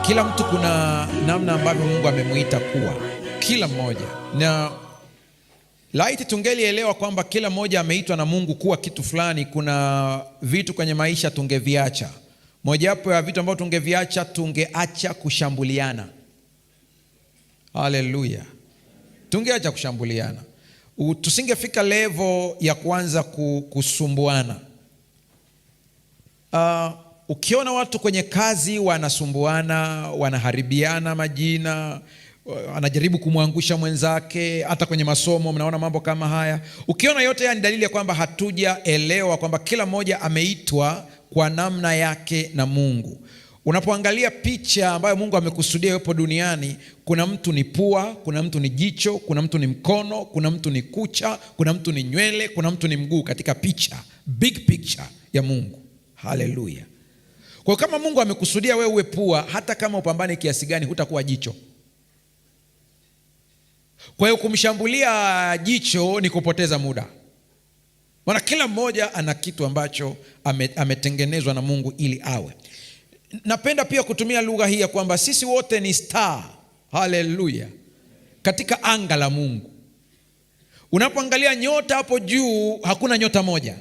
Kila mtu kuna namna ambavyo Mungu amemuita kuwa, kila mmoja. Na laiti tungelielewa kwamba kila mmoja ameitwa na Mungu kuwa kitu fulani, kuna vitu kwenye maisha tungeviacha. Mojawapo ya vitu ambavyo tungeviacha, tungeacha kushambuliana. Haleluya. Tungeacha kushambuliana. Tusingefika level ya kuanza kusumbuana. Ukiona watu kwenye kazi wanasumbuana, wanaharibiana majina, anajaribu kumwangusha mwenzake, hata kwenye masomo mnaona mambo kama haya. Ukiona yote haya ni dalili ya kwamba hatujaelewa kwamba kila mmoja ameitwa kwa namna yake na Mungu. Unapoangalia picha ambayo Mungu amekusudia yupo duniani, kuna mtu ni pua, kuna mtu ni jicho, kuna mtu ni mkono, kuna mtu ni kucha, kuna mtu ni nywele, kuna mtu ni mguu, katika picha, big picture ya Mungu. Haleluya. Kwa kama Mungu amekusudia wewe uwe pua, hata kama upambane kiasi gani hutakuwa jicho. Kwa hiyo kumshambulia jicho ni kupoteza muda. Maana kila mmoja ana kitu ambacho ametengenezwa na Mungu ili awe. Napenda pia kutumia lugha hii ya kwamba sisi wote ni star. Haleluya. Katika anga la Mungu. Unapoangalia nyota hapo juu, hakuna nyota moja.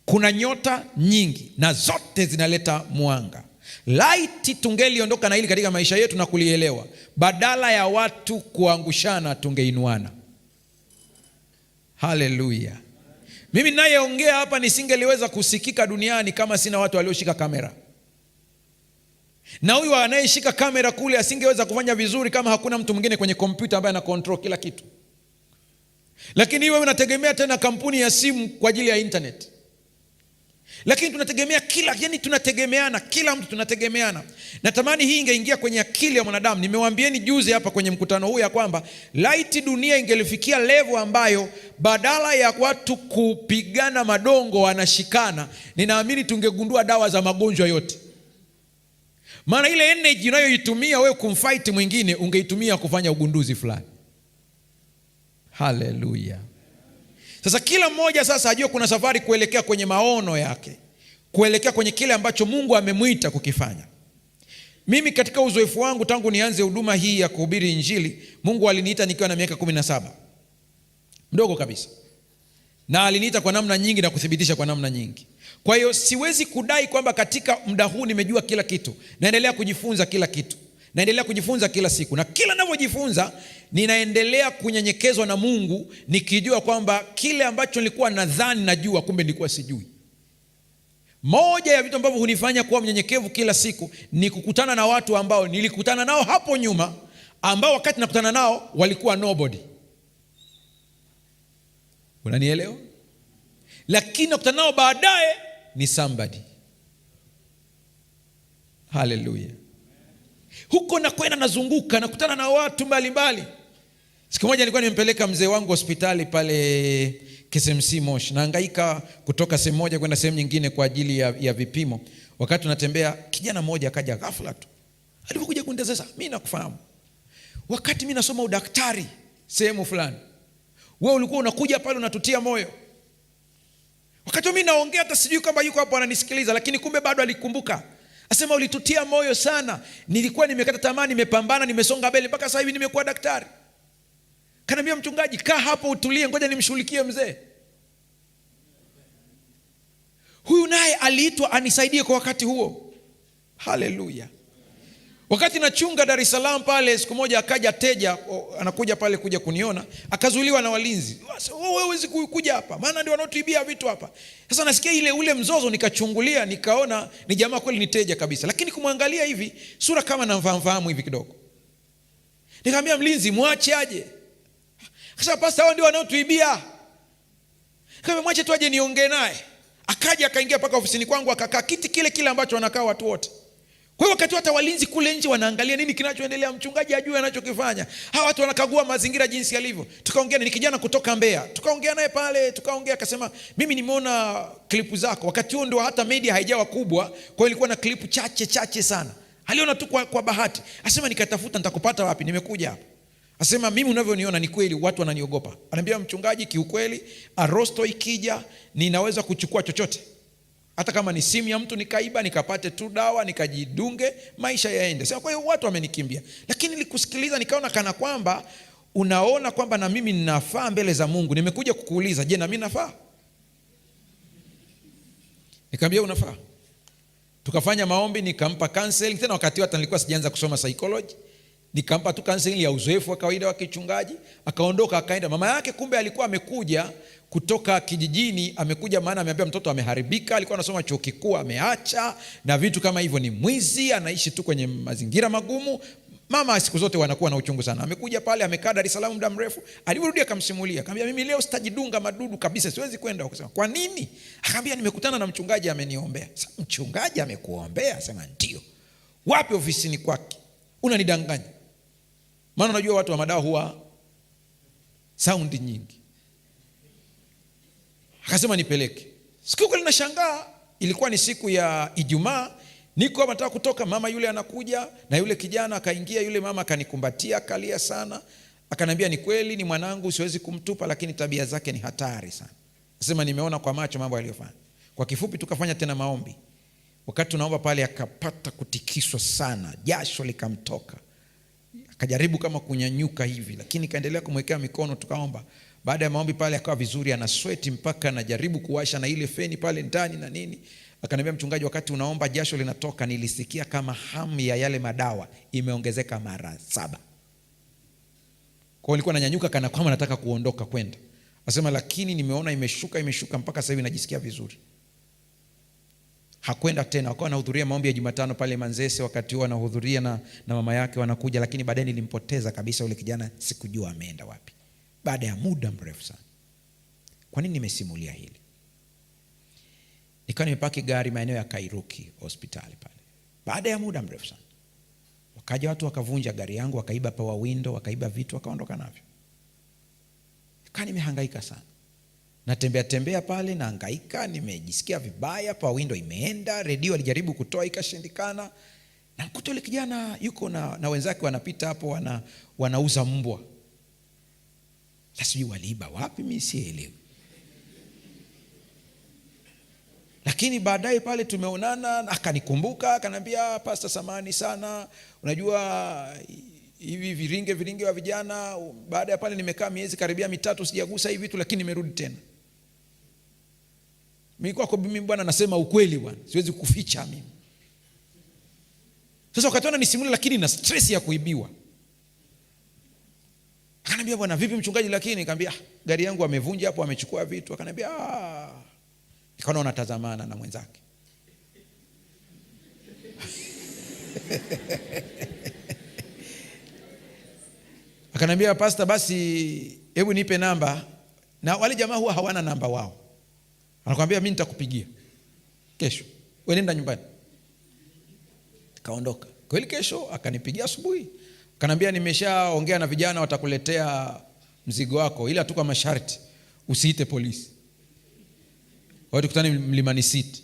Kuna nyota nyingi na zote zinaleta mwanga. Laiti tungeliondoka na hili katika maisha yetu na kulielewa, badala ya watu kuangushana tungeinuana. Haleluya. Mimi ninayeongea hapa nisingeliweza kusikika duniani kama sina watu walioshika kamera. Na huyu anayeshika kamera kule asingeweza kufanya vizuri kama hakuna mtu mwingine kwenye kompyuta ambaye ana control kila kitu. Lakini wewe unategemea tena kampuni ya simu kwa ajili ya internet. Lakini tunategemea yani tunategemeana, kila mtu tunategemeana. Natamani hii ingeingia kwenye akili ya mwanadamu. Nimewaambieni juzi hapa kwenye mkutano huu ya kwamba laiti dunia ingelifikia level ambayo badala ya watu kupigana madongo wanashikana, ninaamini tungegundua dawa za magonjwa yote. Maana ile energy unayoitumia wewe kumfight mwingine ungeitumia kufanya ugunduzi fulani. Haleluya. Sasa kila mmoja sasa ajue kuna safari kuelekea kwenye maono yake, kuelekea kwenye kile ambacho Mungu amemuita kukifanya. Mimi katika uzoefu wangu tangu nianze huduma hii ya kuhubiri Injili, Mungu aliniita nikiwa na miaka 17. Mdogo kabisa. Na aliniita kwa namna nyingi na kuthibitisha kwa namna nyingi. Kwa hiyo siwezi kudai kwamba katika muda huu nimejua kila kitu. Naendelea kujifunza kila kitu. Naendelea kujifunza kila siku. Na kila ninavyojifunza ninaendelea kunyenyekezwa na Mungu, nikijua kwamba kile ambacho nilikuwa nadhani najua kumbe nilikuwa sijui. Moja ya vitu ambavyo hunifanya kuwa mnyenyekevu kila siku ni kukutana na watu ambao nilikutana nao hapo nyuma, ambao wakati nakutana nao walikuwa nobody. Unanielewa? Lakini nakutana nao baadaye ni somebody. Haleluya. Huko na kwenda nazunguka, nakutana na watu mbalimbali. Siku moja nilikuwa nimempeleka mzee wangu hospitali pale KSMC Moshi. Nahangaika kutoka sehemu moja kwenda sehemu nyingine kwa ajili ya vipimo. Wakati tunatembea, kijana mmoja akaja ghafla tu. Alipokuja kunitazama, mimi nakufahamu. Wakati mimi nasoma udaktari sehemu fulani, wewe ulikuwa unakuja pale unatutia moyo. Wakati mimi naongea hata sijui kama yuko hapo ananisikiliza, lakini kumbe bado alikumbuka. Asema ulitutia moyo sana. Nilikuwa nimekata tamaa, nimepambana, nimesonga mbele mpaka sasa hivi nimekuwa daktari. Kanambia mchungaji, kaa hapo utulie, ngoja nimshughulikie mzee. Huyu naye aliitwa anisaidie kwa wakati huo. Haleluya. Wakati nachunga Dar es Salaam pale, siku moja akaja teja, anakuja pale kuja kuniona, akazuiliwa na walinzi. Wewe huwezi kuja hapa, maana ndio wanaotuibia vitu hapa. Sasa nasikia ule mzozo, nikachungulia, nikaona ni jamaa kweli ni teja kabisa. Lakini kumwangalia hivi, sura kama namfahamu hivi kidogo. Nikamwambia mlinzi, muache aje. Akasema pasta, hao ndio wanaotuibia. Nikamwambia mwache tu aje niongee naye. Akaja akaingia paka ofisini kwangu, akakaa kiti kile ambacho wanakaa watu wote. Kwa hiyo wakati hata walinzi kule nje wanaangalia nini kinachoendelea, mchungaji ajue anachokifanya. Hawa watu wanakagua mazingira jinsi yalivyo. Tukaongea, ni kijana kutoka Mbeya. Tukaongea naye pale, tukaongea, akasema mimi nimeona klipu zako. Wakati huo ndio hata media haijawa kubwa, kwa hiyo ilikuwa na klipu chache sana. Aliona tu kwa bahati. Asema nikatafuta nitakupata wapi, nimekuja hapa. Asema mimi unavyoniona ni kweli watu wananiogopa. Ananiambia mchungaji, kiukweli Arosto ikija ninaweza kuchukua chochote. Hata kama ni simu ya mtu nikaiba, nikapate tu dawa, nikajidunge, maisha yaende. Sasa kwa hiyo watu wamenikimbia. Lakini nilikusikiliza nikaona kana kwamba unaona kwamba na mimi ninafaa mbele za Mungu. Nimekuja kukuuliza, je, na mimi nafaa? Nikamwambia unafaa. Tukafanya maombi, nikampa counseling. Tena wakati hata nilikuwa sijaanza kusoma psychology. Nikampa tu counseling ya uzoefu wa kawaida wa kichungaji. Akaondoka akaenda. Mama yake kumbe alikuwa amekuja kutoka kijijini, amekuja maana ameambia mtoto ameharibika, alikuwa anasoma chuo kikuu ameacha na vitu kama hivyo, ni mwizi, anaishi tu kwenye mazingira magumu. Mama siku zote wanakuwa na uchungu sana. Amekuja pale, amekaa Dar es Salaam muda mrefu. Alirudi akamsimulia, akamwambia mimi leo sitajidunga madudu kabisa, siwezi kwenda. Akasema kwa nini? Akamwambia nimekutana na mchungaji ameniombea. Sasa mchungaji amekuombea? Sema ndio. Wapi? Ofisini kwake. Unanidanganya. Maana unajua watu wa madawa huwa saundi nyingi. Akasema nipeleke. Siku ile ninashangaa, ilikuwa ni siku ya Ijumaa, niko hapa nataka kutoka, mama yule anakuja na yule kijana akaingia, yule mama akanikumbatia, akalia sana, akaniambia ni kweli ni mwanangu, siwezi kumtupa, lakini tabia zake ni hatari sana. Akasema nimeona kwa macho mambo aliyofanya. Kwa kifupi tukafanya tena maombi. Wakati tunaomba pale akapata kutikiswa sana, jasho likamtoka. Akajaribu kama kunyanyuka hivi, lakini kaendelea kumwekea mikono, tukaomba. Baada ya maombi pale akawa vizuri, ana sweat mpaka anajaribu kuwasha na ile feni pale ndani na nini. Akaniambia mchungaji, wakati unaomba jasho linatoka, nilisikia kama hamu ya yale madawa imeongezeka mara 7. Kwa hiyo nilikuwa nanyanyuka kana kwamba nataka kuondoka kwenda. Asema lakini nimeona imeshuka mpaka sasa hivi najisikia vizuri. Hakwenda tena. Akawa anahudhuria maombi ya Jumatano pale Manzese, wakati huo anahudhuria na mama yake wanakuja, lakini baadaye nilimpoteza kabisa yule kijana, sikujua ameenda wapi. Baada ya muda mrefu sana. Kwa nini nimesimulia hili? Nikawa nimepaki gari maeneo ya Kairuki hospitali pale. Baada ya muda mrefu sana, wakaja watu wakavunja gari yangu, wakaiba power window, wakaiba vitu, wakaondoka navyo. Nikawa nimehangaika sana. Natembea pale na hangaika, nimejisikia vibaya, power window imeenda, redio alijaribu kutoa ikashindikana. Na mkuta yule kijana yuko na wenzake wanapita hapo, wanauza mbwa. Sasa waliiba wapi mimi sielewi. Lakini baadaye pale tumeonana, akanikumbuka, akaniambia Pastor samani sana, unajua hivi viringe wa vijana, baada ya pale nimekaa miezi karibia 3 sijagusa hivi vitu, lakini nimerudi tena. Mimi kwako mimi bwana nasema ukweli bwana, siwezi kuficha mimi. Sasa wakati nisimulia, lakini na stress ya kuibiwa. Akaniambia bwana vipi mchungaji, lakini nikamwambia gari yangu amevunja hapo, amechukua vitu. Akaniambia nikaona wanatazamana na mwenzake. Akaniambia Pastor basi hebu nipe namba. Na wale jamaa huwa hawana namba wao. Anakuambia mimi nitakupigia kesho, wewe nenda nyumbani. Kaondoka. Kweli kesho akanipigia asubuhi. Akaniambia nimeshaongea na vijana, watakuletea mzigo wako, ila tu kwa masharti usiite polisi. Wao tukutane Mlimani City.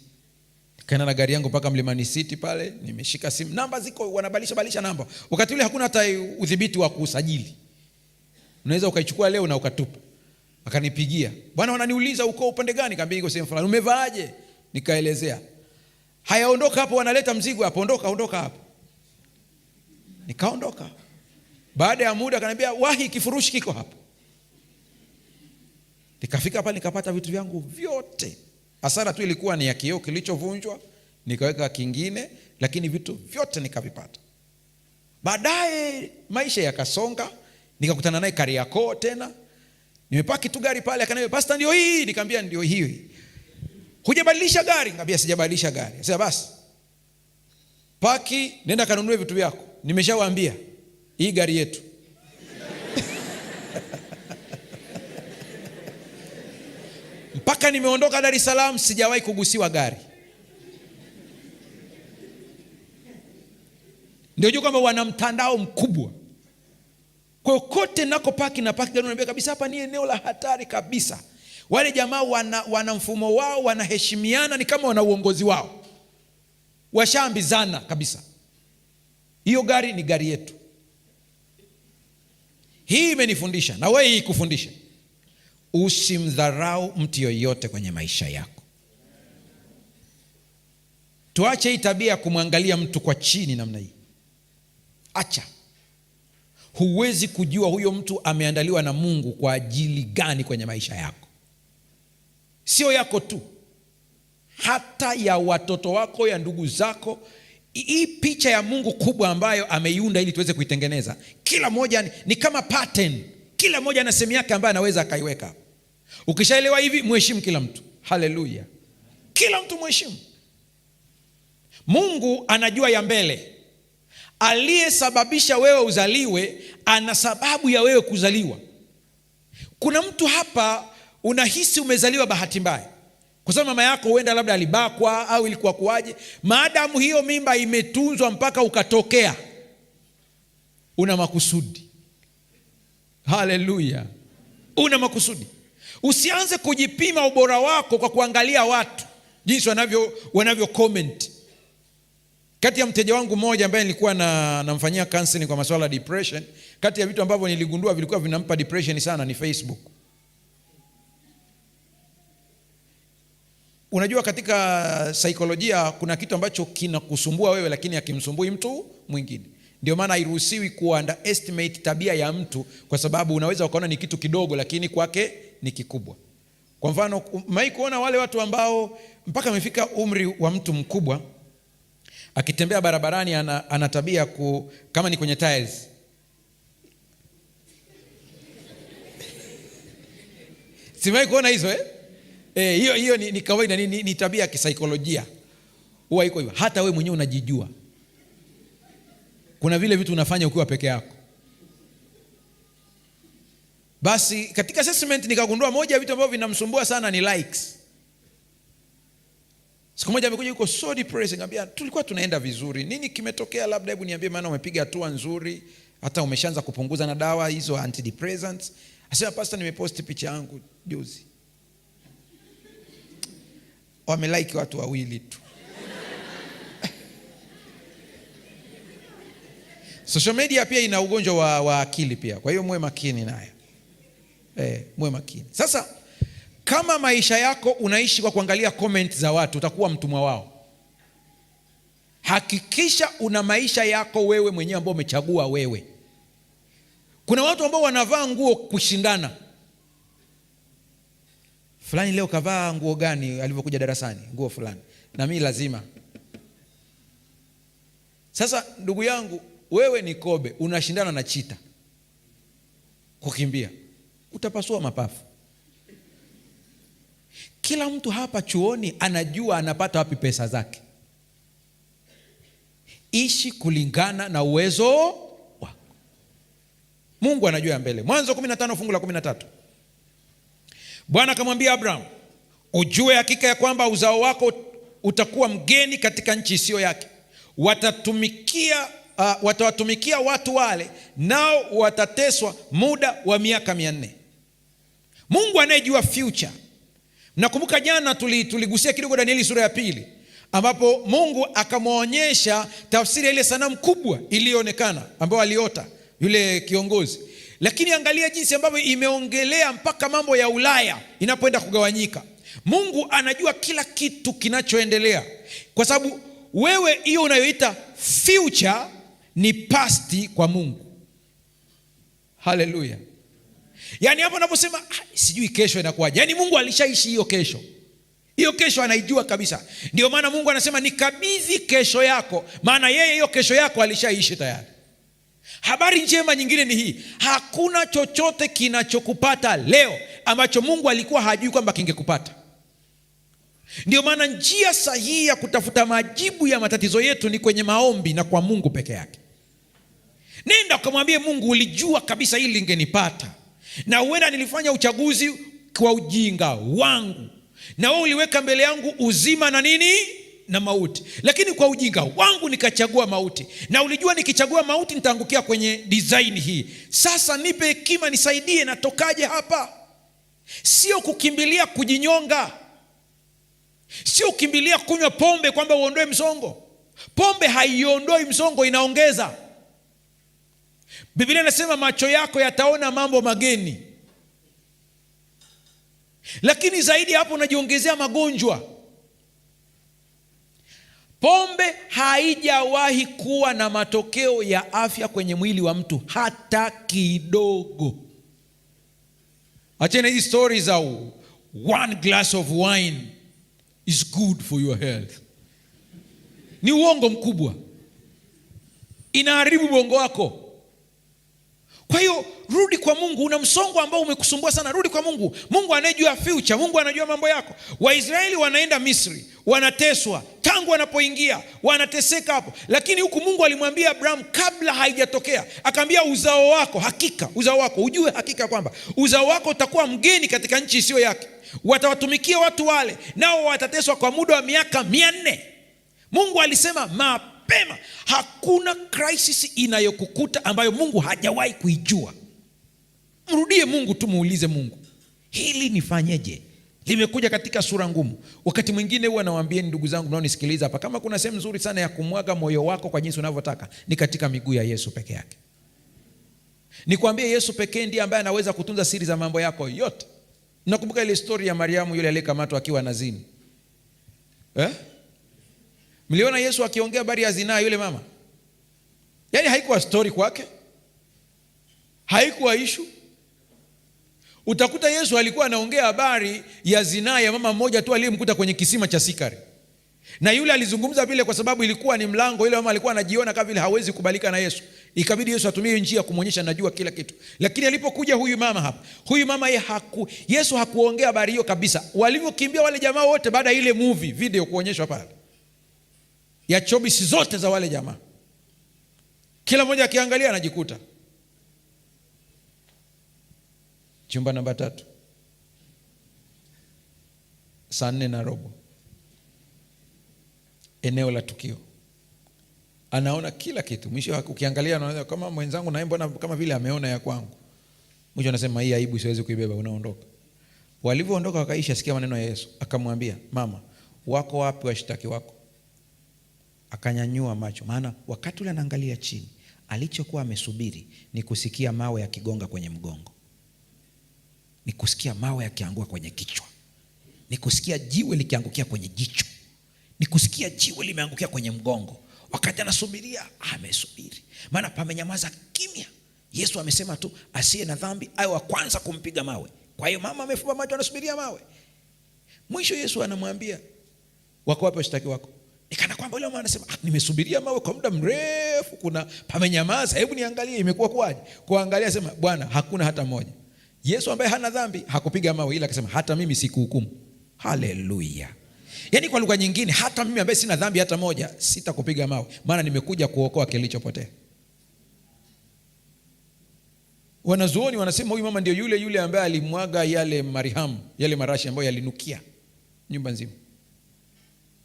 Nikaenda na gari yangu mpaka Mlimani City pale, nimeshika simu, namba ziko wanabadilisha namba. Wakati ule hakuna hata udhibiti wa kusajili. Unaweza ukaichukua leo na ukatupa. Akanipigia. Bwana wananiuliza uko upande gani? Nikamwambia niko sehemu fulani. Umevaaje? Nikaelezea. Hayaondoka hapo, wanaleta mzigo hapo, ondoka hapo. Nikaondoka. Baada ya muda akaniambia wahi kifurushi kiko hapo. Nikafika pale nikapata vitu vyangu vyote. Hasara tu ilikuwa ni ya kioo kilichovunjwa, nikaweka kingine, lakini vitu vyote nikavipata. Baadaye maisha yakasonga, nikakutana naye Kariakoo tena. Nimepaki tu gari pale, akaniambia Pastor ndio hii. Nikamwambia ndio hiyo. Hujabadilisha gari? Nikamwambia sijabadilisha gari. Sasa basi paki, nenda kanunue vitu vyako. Nimeshawaambia hii gari yetu. Mpaka nimeondoka Dar es Salaam sijawahi kugusiwa gari. Ndio juu kama wana mtandao mkubwa. Kwa kote nako paki na paki gari, unaniambia kabisa hapa ni eneo la hatari kabisa. Wale jamaa wana mfumo wao, wanaheshimiana, ni kama wana uongozi wao. Washaambizana kabisa. Hiyo gari ni gari yetu. Hii imenifundisha na wewe hii kufundisha. Usimdharau mtu yoyote kwenye maisha yako. tuache hii tabia ya kumwangalia mtu kwa chini namna hii. Acha. Huwezi kujua huyo mtu ameandaliwa na Mungu kwa ajili gani kwenye maisha yako. Sio yako tu, hata ya watoto wako, ya ndugu zako. Hii picha ya Mungu kubwa ambayo ameiunda ili tuweze kuitengeneza, kila moja ni kama pattern. Kila moja ana sehemu yake ambayo anaweza akaiweka. Ukishaelewa hivi, mheshimu kila mtu. Haleluya. Kila mtu mheshimu. Mungu anajua ya mbele. Aliyesababisha wewe uzaliwe ana sababu ya wewe kuzaliwa. Kuna mtu hapa unahisi umezaliwa bahati mbaya, kwa sababu mama yako huenda labda alibakwa au ilikuwa kuwaje. Maadamu hiyo mimba imetunzwa mpaka ukatokea, una makusudi. Haleluya. Una makusudi. Usianze kujipima ubora wako kwa kuangalia watu jinsi wanavyo comment. Kati ya mteja wangu mmoja ambaye nilikuwa namfanyia counseling kwa masuala ya depression, kati ya vitu ambavyo niligundua vilikuwa vinampa depression sana ni Facebook. Unajua katika saikolojia kuna kitu ambacho kinakusumbua wewe lakini hakimsumbui mtu mwingine. Ndio maana hairuhusiwi underestimate tabia ya mtu, kwa sababu unaweza ukaona ni kitu kidogo lakini kwake ni kikubwa. Kwa mfano, mai kuona wale watu ambao mpaka amefika umri wa mtu mkubwa, akitembea barabarani ana tabia kama ni kwenye tiles. Simai kuona hizo hiyo ni kawaida, ni tabia ya kisaikolojia. Huwa iko hivyo. Hata wewe mwenyewe unajijua. Kuna vile vitu unafanya ukiwa peke yako. Basi katika assessment nikagundua moja ya vitu ambavyo vinamsumbua sana ni likes. Siku moja amekuja yuko so depressed, ngambia tulikuwa tunaenda vizuri. Nini kimetokea? Labda hebu niambie, maana umepiga hatua nzuri, hata umeshaanza kupunguza na dawa hizo antidepressants. Asema, pastor, nimepost picha yangu juzi. Wamelike watu wawili tu. Social media pia ina ugonjwa wa akili pia. Kwa hiyo muwe makini nayo. Muwe makini. Sasa kama maisha yako unaishi kwa kuangalia comment za watu, utakuwa mtumwa wao. Hakikisha una maisha yako wewe mwenyewe ambao umechagua wewe. Kuna watu ambao wanavaa nguo kushindana. Fulani leo kavaa nguo gani alivyokuja darasani? Nguo fulani. Na mimi lazima. Sasa ndugu yangu, wewe ni kobe, unashindana na chita kukimbia, utapasua mapafu. Kila mtu hapa chuoni anajua anapata wapi pesa zake. Ishi kulingana na uwezo wako. Mungu anajua mbele. Mwanzo 15 fungu la 13. Bwana akamwambia Abraham, ujue hakika ya kwamba uzao wako utakuwa mgeni katika nchi isiyo yake. Watawatumikia watu wale, nao watateswa muda wa miaka 400. Mungu anayejua future. Mnakumbuka jana tuligusia kidogo Danieli sura ya 2, ambapo Mungu akamwonyesha tafsiri ya ile sanamu kubwa iliyoonekana ambayo aliota yule kiongozi. Lakini angalia jinsi ambavyo imeongelea mpaka mambo ya Ulaya inapoenda kugawanyika. Mungu anajua kila kitu kinachoendelea, kwa sababu wewe hiyo unayoita future ni past kwa Mungu. Haleluya. Yaani hapo unaposema sijui kesho inakuwaje, yaani Mungu alishaishi hiyo kesho. Hiyo kesho anaijua kabisa. Ndio maana Mungu anasema nikabidhi kesho yako, maana yeye hiyo kesho yako alishaishi tayari. Habari njema nyingine ni hii, hakuna chochote kinachokupata leo ambacho Mungu alikuwa hajui kwamba kingekupata. Ndio maana njia sahihi ya kutafuta majibu ya matatizo yetu ni kwenye maombi na kwa Mungu peke yake. Nenda ukamwambie Mungu, ulijua kabisa hili lingenipata, na huenda nilifanya uchaguzi kwa ujinga wangu, na wewe uliweka mbele yangu uzima na nini na mauti, lakini kwa ujinga wangu nikachagua mauti, na ulijua nikichagua mauti nitaangukia kwenye design hii. Sasa nipe hekima, nisaidie, natokaje hapa? Sio kukimbilia kujinyonga, sio kukimbilia kunywa pombe kwamba uondoe msongo. Pombe haiondoi msongo, inaongeza. Biblia inasema macho yako yataona mambo mageni, lakini zaidi hapo unajiongezea magonjwa. Pombe haijawahi kuwa na matokeo ya afya kwenye mwili wa mtu hata kidogo. Achana hizi stories za one glass of wine is good for your health. Ni uongo mkubwa, inaharibu bongo wako. Kwa hiyo rudi kwa Mungu. Una msongo ambao umekusumbua sana, rudi kwa Mungu. Mungu anayejua future, Mungu anajua mambo yako. Waisraeli wanaenda Misri, wanateswa, tangu wanapoingia wanateseka hapo, lakini huku Mungu alimwambia Abraham kabla haijatokea, akamwambia uzao wako, hakika uzao wako, ujue hakika kwamba uzao wako utakuwa mgeni katika nchi isiyo yake, watawatumikia watu wale, nao watateswa kwa muda wa miaka 400. Mungu alisema mapema, hakuna crisis inayokukuta ambayo Mungu hajawahi kuijua. Mrudie Mungu tu, muulize Mungu, hili nifanyeje? Limekuja katika sura ngumu. Wakati mwingine huwa nawaambieni ndugu zangu mnaonisikiliza hapa, kama kuna sehemu nzuri sana ya kumwaga moyo wako kwa jinsi unavyotaka, ni katika miguu ya Yesu peke yake. Nikwambie, Yesu pekee ndiye ambaye anaweza kutunza siri za mambo yako yote. Nakumbuka ile story ya Mariamu yule aliyekamatwa akiwa anazini. Mliona Yesu akiongea habari ya zinaa yule mama? Yaani haikuwa story kwake, haikuwa issue. Utakuta Yesu alikuwa anaongea habari ya zinaa ya mama mmoja tu aliyemkuta kwenye kisima cha Sikari. Na yule alizungumza vile kwa sababu ilikuwa ni mlango. Yule mama alikuwa anajiona kama vile hawezi kubalika na Yesu. Ikabidi Yesu atumie njia kumuonyesha najua kila kitu. Lakini alipokuja huyu mama hapa, huyu mama Yesu hakuongea habari hiyo kabisa. Walivyokimbia wale jamaa wote baada ya ile movie video kuonyeshwa pale, ya chobisi zote za wale jamaa, kila mmoja akiangalia anajikuta chumba namba 3 saa 4:15, eneo la tukio. Anaona kila kitu. Mwisho ukiangalia anaona kama mwenzangu naye mbona kama vile ameona ya kwangu. Mwisho anasema hii aibu siwezi kuibeba, unaondoka. Walivyoondoka wakaisha, sikia maneno ya Yesu. Akamwambia, mama, wako wapi washtaki wako? Akanyanyua macho, maana wakati ule anaangalia chini, alichokuwa amesubiri ni kusikia mawe yakigonga kwenye mgongo, ni kusikia mawe yakianguka kwenye kichwa, ni kusikia jiwe likiangukia kwenye jicho, ni kusikia jiwe limeangukia kwenye mgongo. Wakati anasubiria, amesubiri, maana pamenyamaza kimya. Yesu amesema tu asiye na dhambi awe wa kwanza kumpiga mawe. Kwa hiyo mama amefumba macho, anasubiria mawe. Mwisho Yesu anamwambia, wako wapi washtaki wako? Nikana kwamba yule mama anasema, nimesubiria mawe kwa muda mrefu, kuna pamenyamaza, hebu niangalie imekuwa kwaje. Kuangalia sema, Bwana, hakuna hata mmoja. Yesu ambaye hana dhambi hakupiga mawe, ila akasema hata mimi sikuhukumu. Haleluya. Yaani kwa lugha nyingine, hata mimi ambaye sina dhambi hata moja sitakupiga mawe, maana nimekuja kuokoa kilichopotea. Wanazuoni wanasema huyu mama ndio yule ambaye alimwaga yale marihamu, yale marashi ambayo yalinukia nyumba nzima.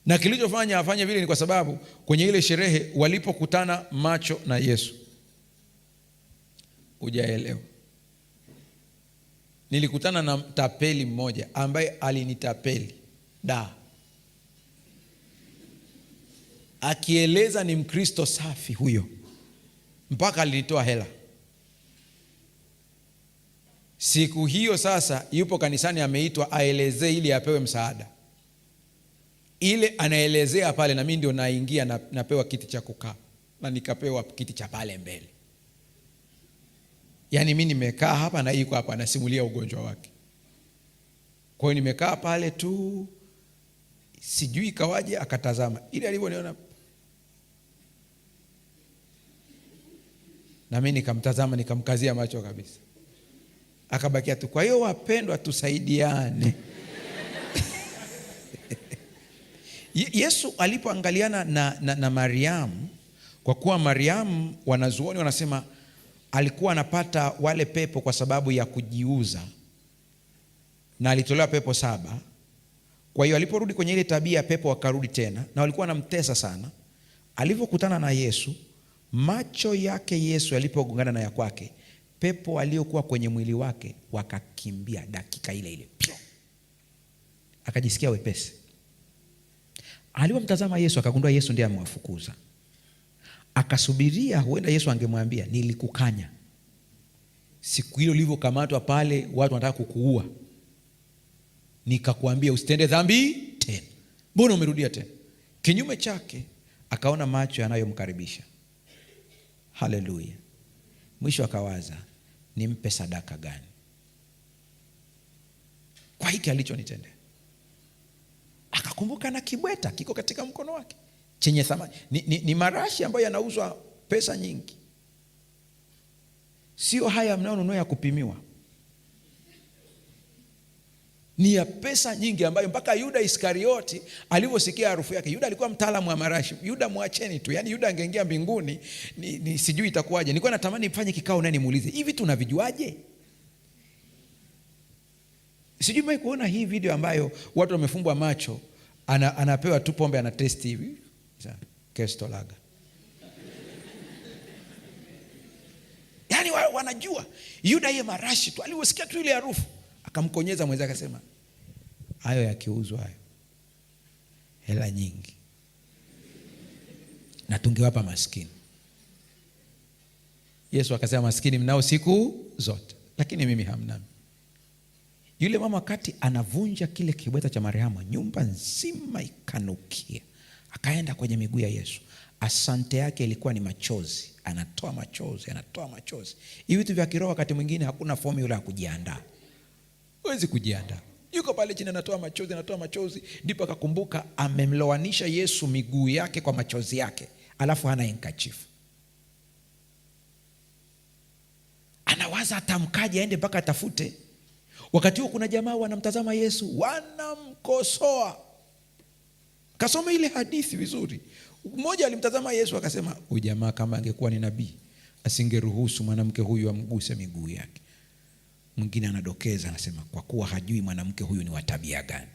Na kilichofanya afanye vile ni kwa sababu kwenye ile sherehe walipokutana macho na Yesu. Hujaelewa. Nilikutana na tapeli mmoja ambaye alinitapeli akieleza ni Mkristo safi huyo, mpaka alinitoa hela. Siku hiyo sasa yupo kanisani, ameitwa aelezee ili apewe msaada. Ile anaelezea pale, na mimi ndio naingia na napewa kiti cha kukaa, na nikapewa kiti cha pale mbele. Yaani mimi nimekaa hapa na yuko hapa anasimulia ugonjwa wake. Kwa hiyo nimekaa pale tu, sijui kawaje akatazama. Ile alivyoniona na mimi nikamtazama, nikamkazia macho kabisa. Akabakia tu. Kwa hiyo wapendwa, tusaidiane. Yesu alipoangaliana na Mariamu, kwa kuwa Mariamu wanazuoni wanasema alikuwa anapata wale pepo kwa sababu ya kujiuza, na alitolewa pepo 7. Kwa hiyo aliporudi kwenye ile tabia, pepo wakarudi tena na walikuwa wanamtesa sana. Alipokutana na Yesu, macho yake Yesu yalipogongana na ya kwake, pepo waliokuwa kwenye mwili wake wakakimbia dakika ile ile. Akajisikia wepesi. Alipomtazama Yesu akagundua Yesu ndiye amewafukuza. Akasubiria huenda Yesu angemwambia, nilikukanya siku ile ulivyokamatwa pale, watu wanataka kukuua, nikakwambia usitende dhambi tena. Mbona umerudia tena? Kinyume chake akaona macho yanayomkaribisha. Haleluya. Mwisho akawaza, nimpe sadaka gani kwa hiki alichonitendea? Akakumbuka na kibweta kiko katika mkono wake chenye thamani. Ni marashi ambayo yanauzwa pesa nyingi. Sio haya mnaonunua ya kupimiwa. Ni ya pesa nyingi ambayo mpaka Yuda Iskarioti alivyosikia harufu yake. Yuda alikuwa mtaalamu wa marashi. Yuda muacheni tu. Yaani Yuda angeingia mbinguni sijui itakuwaje. Nilikuwa natamani nifanye kikao naye nimuulize, hivi tunavijuaje? Sijui mimi kuona hii video ambayo watu wamefumbwa macho, anapewa tu pombe, ana test hivi. Kesto laga. Yaani wanajua Yuda yeye marashi tu alivyosikia tu ile harufu akamkonyeza mwenzake akasema, hayo yakiuzwa hayo hela nyingi na tungewapa maskini. Yesu akasema, maskini mnao siku zote, lakini mimi hamna. Yule mama wakati anavunja kile kibweta cha marehemu, nyumba nzima ikanukia. Akaenda kwenye miguu ya Yesu. Asante yake ilikuwa ni machozi. Anatoa machozi, anatoa machozi. Hivi vitu vya kiroho wakati mwingine hakuna formula ya kujiandaa. Huwezi kujiandaa. Yuko pale chini anatoa machozi, anatoa machozi. Ndipo akakumbuka amemlowanisha Yesu miguu yake kwa machozi yake. Alafu hana handkerchief. Anawaza atamkaje aende mpaka atafute. Wakati huo kuna jamaa wanamtazama Yesu, wanamkosoa. Kasoma ile hadithi vizuri. Mmoja alimtazama Yesu akasema, huyu jamaa kama angekuwa ni nabii asingeruhusu mwanamke huyu amguse miguu yake. Mwingine anadokeza anasema, kwa kuwa hajui mwanamke huyu ni wa tabia gani.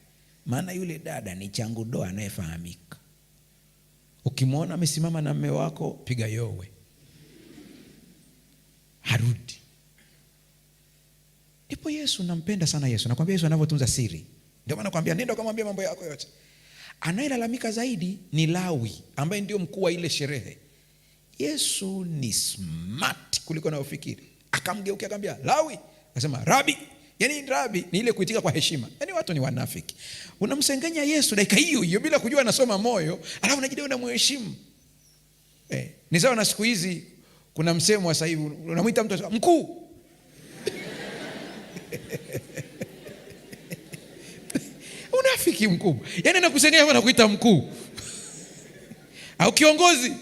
Maana yule dada ni changu doa anayefahamika. Ukimwona amesimama na mume wako, piga yowe, harudi. Ipo Yesu, nampenda sana Yesu. Nakwambia Yesu anavyotunza siri. Ndio maana nakwambia nenda ukamwambia mambo yako yote. Anayelalamika zaidi ni Lawi ambaye ndio mkuu wa ile sherehe. Yesu ni smart kuliko unayofikiri. Akamgeukia akamwambia, Lawi. Akasema, Rabi. Yaani Rabi ni ile kuitika kwa heshima. Yaani watu ni wanafiki. Unamsengenya Yesu dakika hiyo hiyo bila kujua anasoma moyo, alafu unajidai unamheshimu. Ni sawa na siku hizi kuna msemo wa sasa hivi unamuita mtu mkuu. Unafiki mkubwa. Yaani anakusenia hapa na kuita mkuu. Au kiongozi.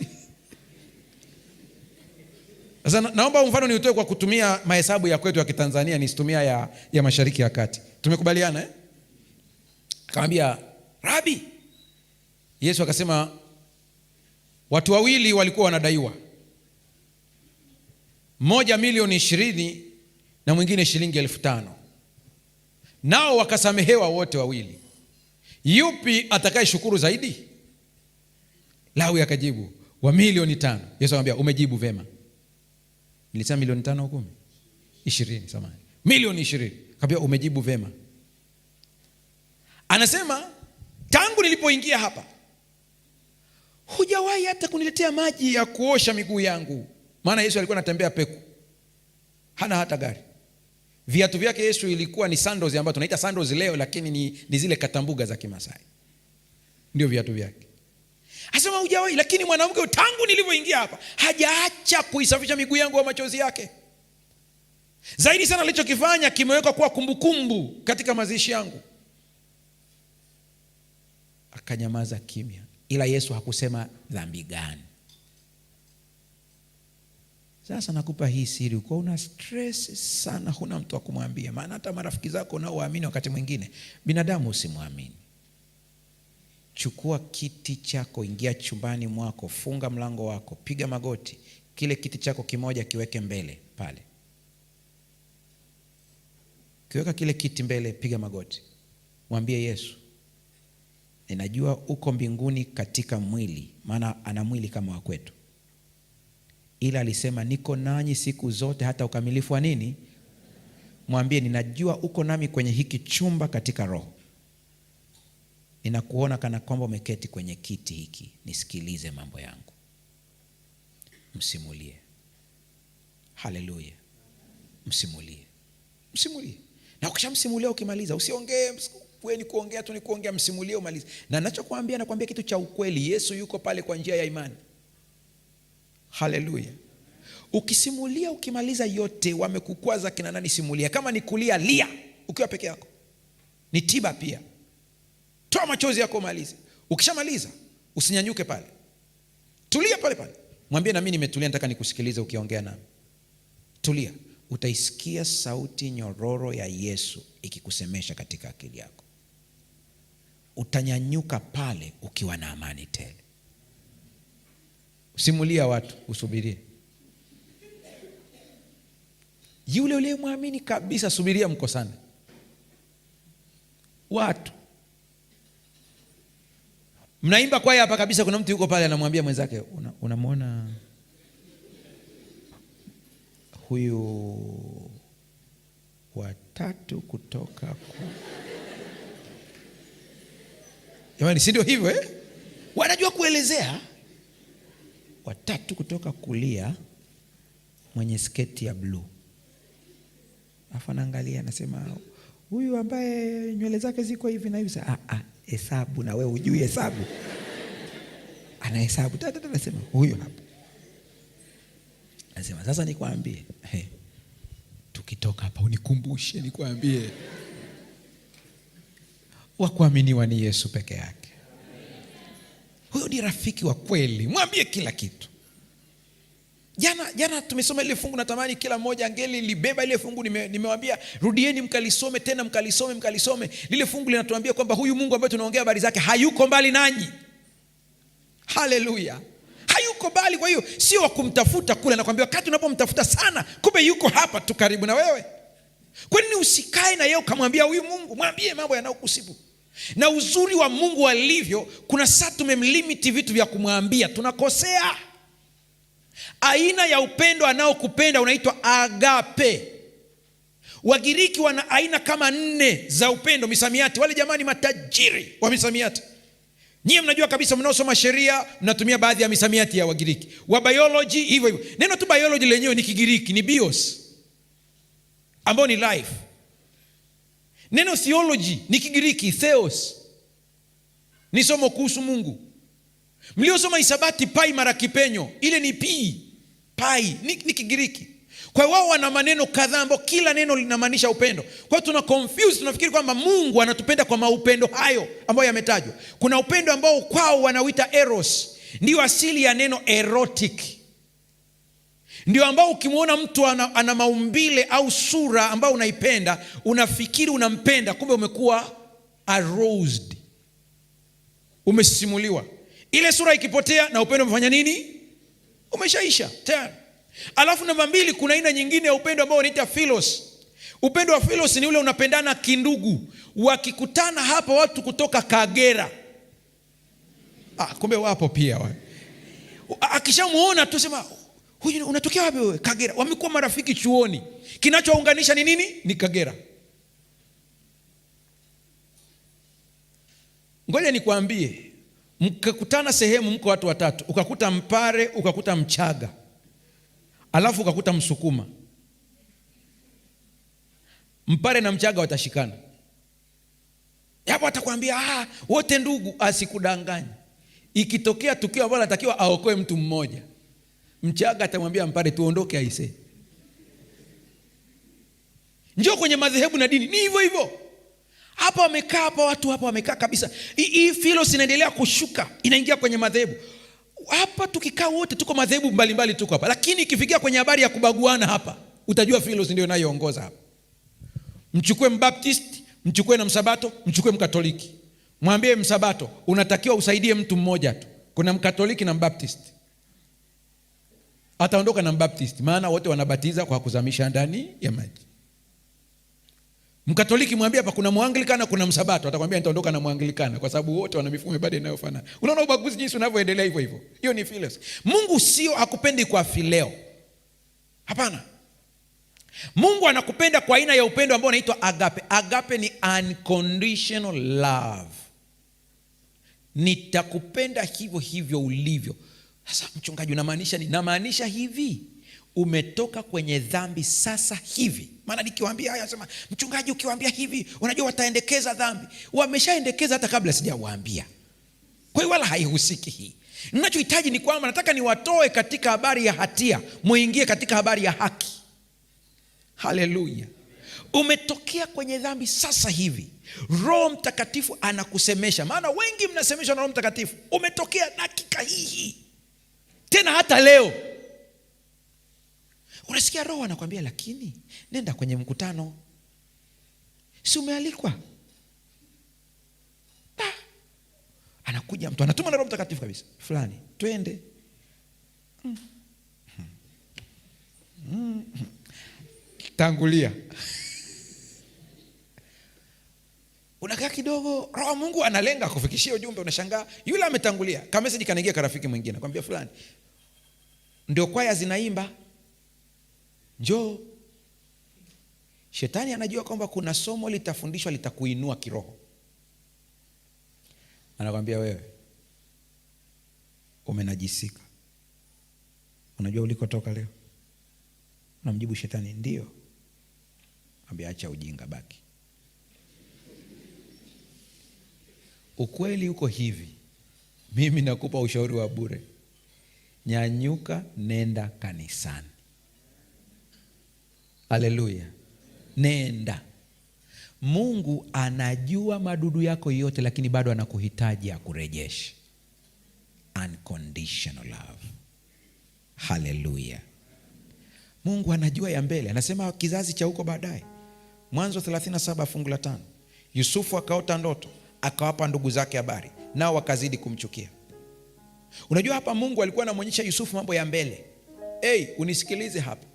Sasa naomba mfano niutoe kwa kutumia mahesabu ya kwetu ya Kitanzania, nisitumia ya Mashariki ya Kati. Tumekubaliana eh? Akamwambia, Rabi. Yesu akasema watu wawili walikuwa wanadaiwa. Mmoja milioni 20 na mwingine shilingi 5,000. Nao wakasamehewa wote wawili. Yupi atakaye shukuru zaidi? Lawi akajibu, wa milioni 5. Yesu akamwambia, umejibu vema. Nilisema milioni 5 au 10? 20 samahani. Milioni 20. Akamwambia umejibu vema. Anasema tangu nilipoingia hapa hujawahi hata kuniletea maji ya kuosha miguu yangu. Maana Yesu alikuwa anatembea peku. Hana hata gari. Viatu vyake Yesu ilikuwa ni sandals ambazo tunaita sandals leo, lakini ni zile katambuga za Kimasai. Ndio viatu vyake. Asema hujawahi, lakini mwanamke tangu nilivyoingia hapa hajaacha kuisafisha miguu yangu kwa machozi yake. Zaidi sana alichokifanya kimewekwa kuwa kumbukumbu katika mazishi yangu. Akanyamaza kimya. Ila Yesu hakusema dhambi gani. Sasa nakupa hii siri, uko una stress sana, huna mtu wa kumwambia. Maana hata marafiki zako unaowaamini wakati mwingine binadamu usimwamini. Chukua kiti chako, ingia chumbani mwako, funga mlango wako, piga magoti. Kile kiti chako kimoja kiweke mbele pale. Kiweka kile kiti mbele, piga magoti. Mwambie Yesu, ninajua uko mbinguni katika mwili, maana ana mwili kama wa kwetu. Ila alisema niko nanyi siku zote hata ukamilifu wa nini? Mwambie ninajua uko nami kwenye hiki chumba katika roho. Ninakuona kana kwamba umeketi kwenye kiti hiki, nisikilize mambo yangu. Msimulie. Haleluya. Msimulie. Msimulie. Na ukishamsimulia ukimaliza usiongee, wewe ni kuongea, msimulie umalize. Na ninachokuambia, nakwambia kitu cha ukweli. Yesu yuko pale kwa njia ya imani. Haleluya. Ukisimulia ukimaliza yote, wamekukwaza kina nani, simulia. Kama ni kulia, lia ukiwa peke yako. Ni tiba pia. Toa machozi yako umalize. Ukishamaliza usinyanyuke pale. Tulia pale pale. Mwambie, na mimi nimetulia, nataka nikusikilize ukiongea nami. Tulia. Utaisikia sauti nyororo ya Yesu ikikusemesha katika akili yako. Utanyanyuka pale ukiwa na amani tele. Usimulia watu, usubirie. Yule uliyemwamini kabisa, subiria mkosane. Watu mnaimba kwaya hapa kabisa, kuna mtu yuko pale anamwambia mwenzake, unamwona huyu watatu kutoka jamani, si ndio hivyo wanajua kuelezea. Watatu kutoka kulia, mwenye sketi ya blue. Afa naangalia, anasema huyu ambaye nywele zake ziko hivi na hivi. Hesabu, na wewe hujui hesabu. Ana hesabu. Anasema huyu hapa. Anasema sasa nikwambie, tukitoka hapa unikumbushe, nikwambie. Wa kuaminiwa ni Yesu peke yake. Huyo ni rafiki wa kweli. Mwambie kila kitu. Jana tumesoma ile fungu, natamani kila mmoja angeli libeba ile fungu. Nimewaambia rudieni mkalisome tena, mkalisome. Lile fungu linatuambia kwamba huyu Mungu ambaye tunaongea habari zake hayuko mbali nanyi. Haleluya. Hayuko mbali. Kwa hiyo sio wa kumtafuta kule, nakwambia wakati unapomtafuta sana, kumbe yuko hapa tu karibu na wewe. Kwa nini usikae na yeye ukamwambia huyu Mungu? Mwambie mambo yanayokusibu. Na uzuri wa Mungu alivyo, kuna saa tumemlimiti vitu vya kumwambia, tunakosea. Aina ya upendo anaokupenda unaitwa agape. Wagiriki wana aina kama 4 za upendo, misamiati. Wale jamani matajiri wa misamiati. Nyie mnajua kabisa, mnaosoma sheria mnatumia baadhi ya misamiati ya Wagiriki. Wa biology hivyo. Neno tu biology lenyewe ni Kigiriki, ni bios, ambao ni life. Neno theology ni Kigiriki, theos, ni somo kuhusu Mungu. Mliosoma hisabati, pai mara kipenyo, ile ni pai ni Kigiriki. Kwa hiyo wao wana maneno kadhaa ambayo kila neno linamaanisha upendo. Kwa hiyo tuna confuse, tunafikiri kwamba Mungu anatupenda kwa maupendo hayo ambayo yametajwa. Kuna upendo ambao kwao wanauita eros, ndio asili ya neno erotic. Ndio ambao ukimwona mtu ana maumbile au sura ambao unaipenda, unafikiri unampenda, kumbe umekuwa aroused, umesimuliwa. Ile sura ikipotea na upendo umefanya nini? Umeshaisha tayari. Alafu namba 2, kuna aina nyingine ya upendo ambao unaita philos. Upendo wa philos ni ule unapendana kindugu. Wakikutana hapa watu kutoka Kagera, kumbe wapo pia wao. Akishamuona tu sema, huyu unatokea wapi wewe? Kagera. Wamekuwa marafiki chuoni. Kinachounganisha ni nini? Ni Kagera. Ngoja nikwambie, mkakutana sehemu, mko watu watatu, ukakuta Mpare, ukakuta Mchaga, alafu ukakuta Msukuma. Mpare na Mchaga watashikana. Hapo atakwambia wote ndugu. Asikudanganye. Ikitokea tukio ambalo natakiwa aokoe mtu mmoja, Mchaga atamwambia Mpare tuondoke aise. Njoo kwenye madhehebu na dini ni hivyo hivyo. Hapa wamekaa, hapa watu hapa wamekaa kabisa. Hii philos inaendelea kushuka, inaingia kwenye madhehebu. Hapa tukikaa wote tuko madhehebu mbalimbali tuko hapa. Lakini ikifikia kwenye habari ya kubaguana hapa, utajua philos ndio inayoongoza hapa. Mchukue Mbaptist, mchukue na Msabato, mchukue Mkatoliki. Mwambie Msabato, unatakiwa usaidie mtu mmoja tu. Kuna Mkatoliki na Mbaptist. Ataondoka na Mbaptist, maana wote wanabatiza kwa kuzamisha ndani ya maji. Mkatoliki mwambie hapa kuna Muanglikana, kuna Msabato, atakwambia nitaondoka na Muanglikana kwa sababu wote wana mifumo ibada inayofanana. Unaona ubaguzi jinsi unavyoendelea hivyo hivyo. Hiyo ni philos. Mungu sio hakupendi kwa fileo. Hapana. Mungu anakupenda kwa aina ya upendo ambao unaitwa agape. Agape ni unconditional love. Nitakupenda hivyo hivyo ulivyo. Sasa mchungaji unamaanisha nini? Namaanisha hivi. umetoka kwenye dhambi sasa hivi. Maana nikiwaambia haya sema, mchungaji ukiwaambia hivi unajua wataendekeza dhambi. Wameshaendekeza hata kabla sijawaambia. Kwa hiyo wala haihusiki hii. Ninachohitaji ni kwamba nataka niwatoe katika habari ya hatia, muingie katika habari ya haki. Haleluya. Umetokea kwenye dhambi sasa hivi. Roho Mtakatifu anakusemesha. Maana wengi mnasemeshwa na Roho Mtakatifu. Umetokea dakika hii. Tena hata leo. Unasikia Roho anakuambia lakini nenda kwenye mkutano. Si umealikwa? Anakuja mtu anatuma na Roho Mtakatifu kabisa. Fulani, twende. Tangulia. Unakaa kidogo, Roho Mungu analenga kufikishia ujumbe, unashangaa yule ametangulia. Kama message kanaingia kwa rafiki mwingine, akwambia fulani, ndio kwaya zinaimba, njoo. Shetani anajua kwamba kuna somo litafundishwa litakuinua kiroho. Anakwambia wewe umenajisika. Unajua ulikotoka leo? Unamjibu shetani, ndio. Ambia acha ujinga, baki. Ukweli uko hivi. Mimi nakupa ushauri wa bure. Nyanyuka, nenda kanisani. Haleluya. Nenda. Mungu anajua madudu yako yote, lakini bado anakuhitaji akurejeshe. Unconditional love. Haleluya. Mungu anajua ya mbele. Anasema kizazi cha huko baadaye. Mwanzo 37 fungu la 5. Yusufu akaota ndoto, akawapa ndugu zake habari, nao wakazidi kumchukia. Unajua hapa Mungu alikuwa anamwonyesha Yusufu mambo ya mbele. Unisikilize hapa.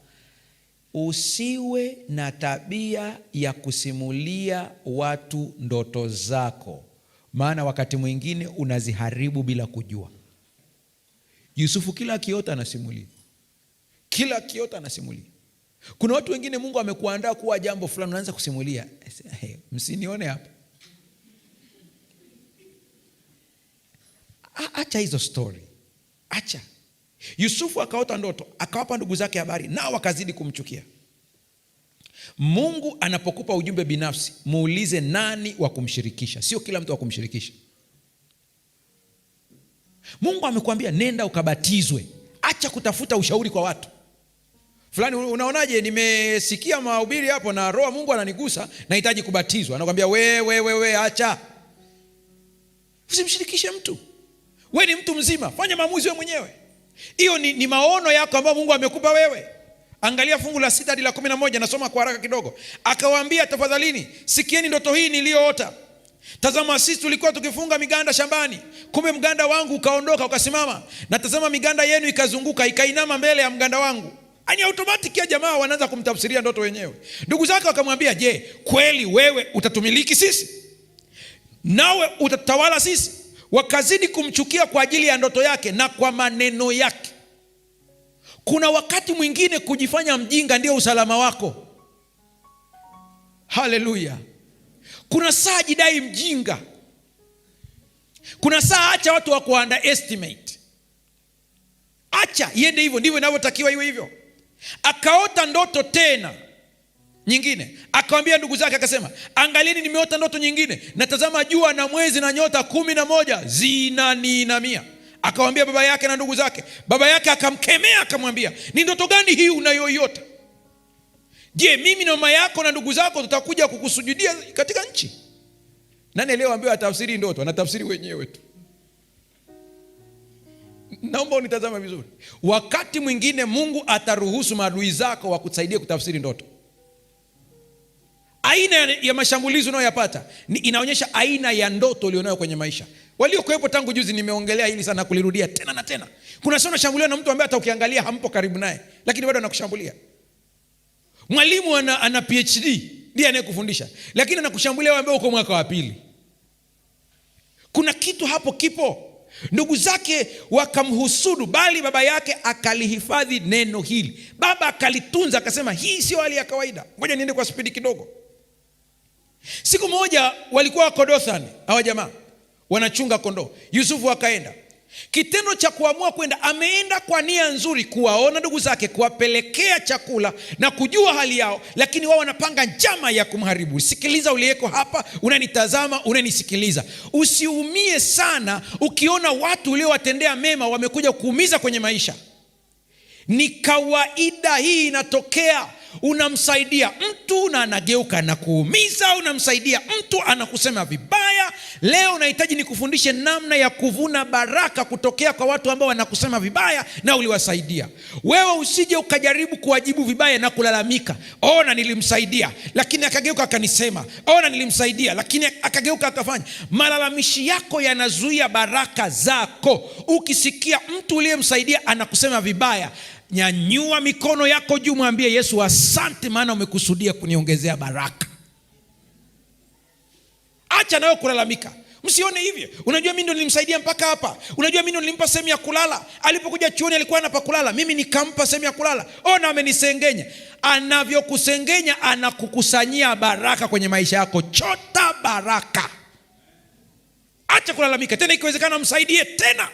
Usiwe na tabia ya kusimulia watu ndoto zako, maana wakati mwingine unaziharibu bila kujua. Yusufu kila kiota anasimulia. Kila kiota anasimulia. Kuna watu wengine Mungu amekuandaa kuwa jambo fulani, unaanza kusimulia. Msinione hapa. Acha hizo story. Acha. Yusufu akaota ndoto, akawapa ndugu zake habari, nao wakazidi kumchukia. Mungu anapokupa ujumbe binafsi, muulize nani wa kumshirikisha. Sio kila mtu wa kumshirikisha. Mungu amekwambia nenda ukabatizwe. Acha kutafuta ushauri kwa watu. Fulani, unaonaje, nimesikia mahubiri hapo na Roho Mungu ananigusa, nahitaji kubatizwa. Anakuambia wewe acha. Usimshirikishe mtu. Wewe ni mtu mzima, fanya maamuzi wewe mwenyewe. Hiyo ni maono yako ambayo Mungu amekupa wewe. Angalia fungu la 6 hadi la 11, nasoma kwa haraka kidogo. Akawaambia, tafadhalini sikieni ndoto hii niliyoota. Tazama, sisi tulikuwa tukifunga miganda shambani, kumbe mganda wangu ukaondoka ukasimama, na tazama miganda yenu ikazunguka ikainama mbele ya mganda wangu. Ani automatic ya jamaa wanaanza kumtafsiria ndoto wenyewe. Ndugu zake wakamwambia, je, kweli wewe utatumiliki sisi? Nawe utatawala sisi? Wakazidi kumchukia kwa ajili ya ndoto yake na kwa maneno yake. Kuna wakati mwingine kujifanya mjinga ndio usalama wako. Haleluya. Kuna saa jidai mjinga. Kuna saa acha watu wa underestimate. Acha iende hivyo, ndivyo inavyotakiwa iwe hivyo. Akaota ndoto tena nyingine, akamwambia ndugu zake akasema, angalieni nimeota ndoto nyingine, na tazama jua na mwezi na nyota 11 zinaniinamia. Akamwambia baba yake na ndugu zake. Baba yake akamkemea akamwambia, ni ndoto gani hii unayoiota? Je, mimi na mama yako na ndugu zako tutakuja kukusujudia katika nchi? Nani leo ambaye atafsiri ndoto? Anatafsiri wenyewe tu. Naomba unitazame vizuri. Wakati mwingine Mungu ataruhusu maadui zako wakusaidie kutafsiri ndoto. Aina ya mashambulizi unayoyapata inaonyesha aina ya ndoto ulionayo kwenye maisha. Waliokuwepo tangu juzi nimeongelea hili sana, kulirudia tena na tena. Kuna sana shambulia na mtu ambaye hata ukiangalia hampo karibu naye, lakini bado anakushambulia. Mwalimu ana PhD, ndiye anayekufundisha, lakini anakushambulia wewe ambaye uko mwaka wa pili. Kuna kitu hapo kipo. Ndugu zake wakamhusudu, bali baba yake akalihifadhi neno hili. Baba akalitunza, akasema hii sio hali ya kawaida. Ngoja niende kwa spidi kidogo. Siku moja walikuwa wako Dothan, hawa jamaa wanachunga kondoo. Yusufu akaenda. Kitendo cha kuamua kwenda, ameenda kwa nia nzuri, kuwaona ndugu zake, kuwapelekea chakula na kujua hali yao, lakini wao wanapanga njama ya kumharibu. Sikiliza uliyeko hapa, unanitazama, unanisikiliza, usiumie sana ukiona watu uliowatendea mema wamekuja kuumiza kwenye maisha. Ni kawaida, hii inatokea. Unamsaidia mtu na anageuka na kuumiza, unamsaidia mtu anakusema vibaya. Leo nahitaji nikufundishe namna ya kuvuna baraka kutokea kwa watu ambao wanakusema vibaya na uliwasaidia. Wewe usije ukajaribu kuwajibu vibaya na kulalamika, ona nilimsaidia lakini akageuka akanisema, ona nilimsaidia lakini akageuka akafanya. Malalamishi yako yanazuia baraka zako. Ukisikia mtu uliyemsaidia anakusema vibaya, nyanyua mikono yako juu, mwambie Yesu asante, maana umekusudia kuniongezea baraka. Acha nayo kulalamika. Msione hivyo, unajua mimi ndo nilimsaidia mpaka hapa, unajua mimi ndo nilimpa sehemu ya kulala, alipokuja chuoni alikuwa hana pa kulala, mimi nikampa sehemu ya kulala, ona amenisengenya. Anavyokusengenya anakukusanyia baraka kwenye maisha yako. Chota baraka, acha kulalamika tena, ikiwezekana msaidie tena.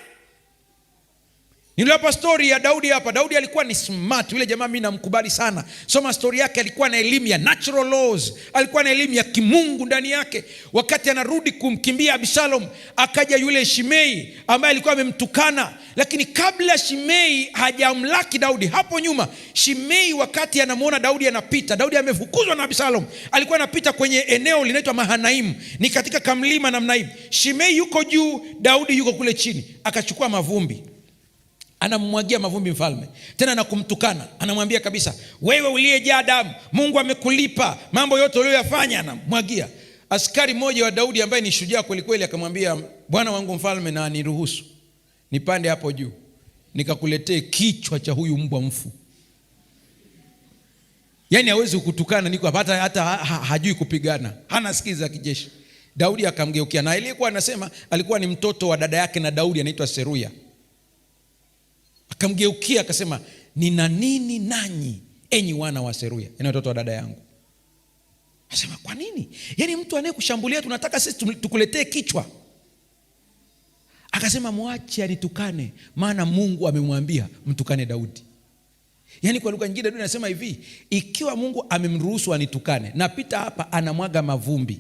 Niliwapa story ya Daudi hapa. Daudi alikuwa ni smart. Yule jamaa mimi namkubali sana. Soma story yake, alikuwa na elimu ya natural laws. Alikuwa na elimu ya kimungu ndani yake. Wakati anarudi kumkimbia Absalom, akaja yule Shimei ambaye alikuwa amemtukana. Lakini kabla Shimei hajamlaki Daudi, hapo nyuma Shimei wakati anamuona Daudi anapita, Daudi amefukuzwa na Absalom, alikuwa anapita kwenye eneo linaitwa Mahanaimu, ni katika kamlima namna hivi. Shimei yuko juu, Daudi yuko kule chini. Akachukua mavumbi, anamwagia mavumbi mfalme, tena na kumtukana. Anamwambia kabisa, wewe uliyejaa damu, Mungu amekulipa mambo yote uliyoyafanya. Anamwagia. Askari mmoja wa Daudi ambaye ni shujaa kweli kweli akamwambia, bwana wangu mfalme, na niruhusu nipande hapo juu nikakuletee kichwa cha huyu mbwa mfu. Yaani hawezi kukutukana, niko hata hajui kupigana, hana skills za kijeshi. Daudi akamgeukia, na aliyekuwa anasema alikuwa ni mtoto wa dada yake na Daudi, anaitwa Seruya. Akamgeukia akasema, nina nini nanyi enyi wana wa Seruya, ni watoto wa dada yangu? Akasema, kwa nini? Yaani mtu anayekushambulia tunataka sisi tukuletee kichwa? Akasema, mwache anitukane, maana Mungu amemwambia mtukane Daudi. Yaani kwa lugha nyingine Daudi anasema hivi, ikiwa Mungu amemruhusu anitukane, napita hapa anamwaga mavumbi,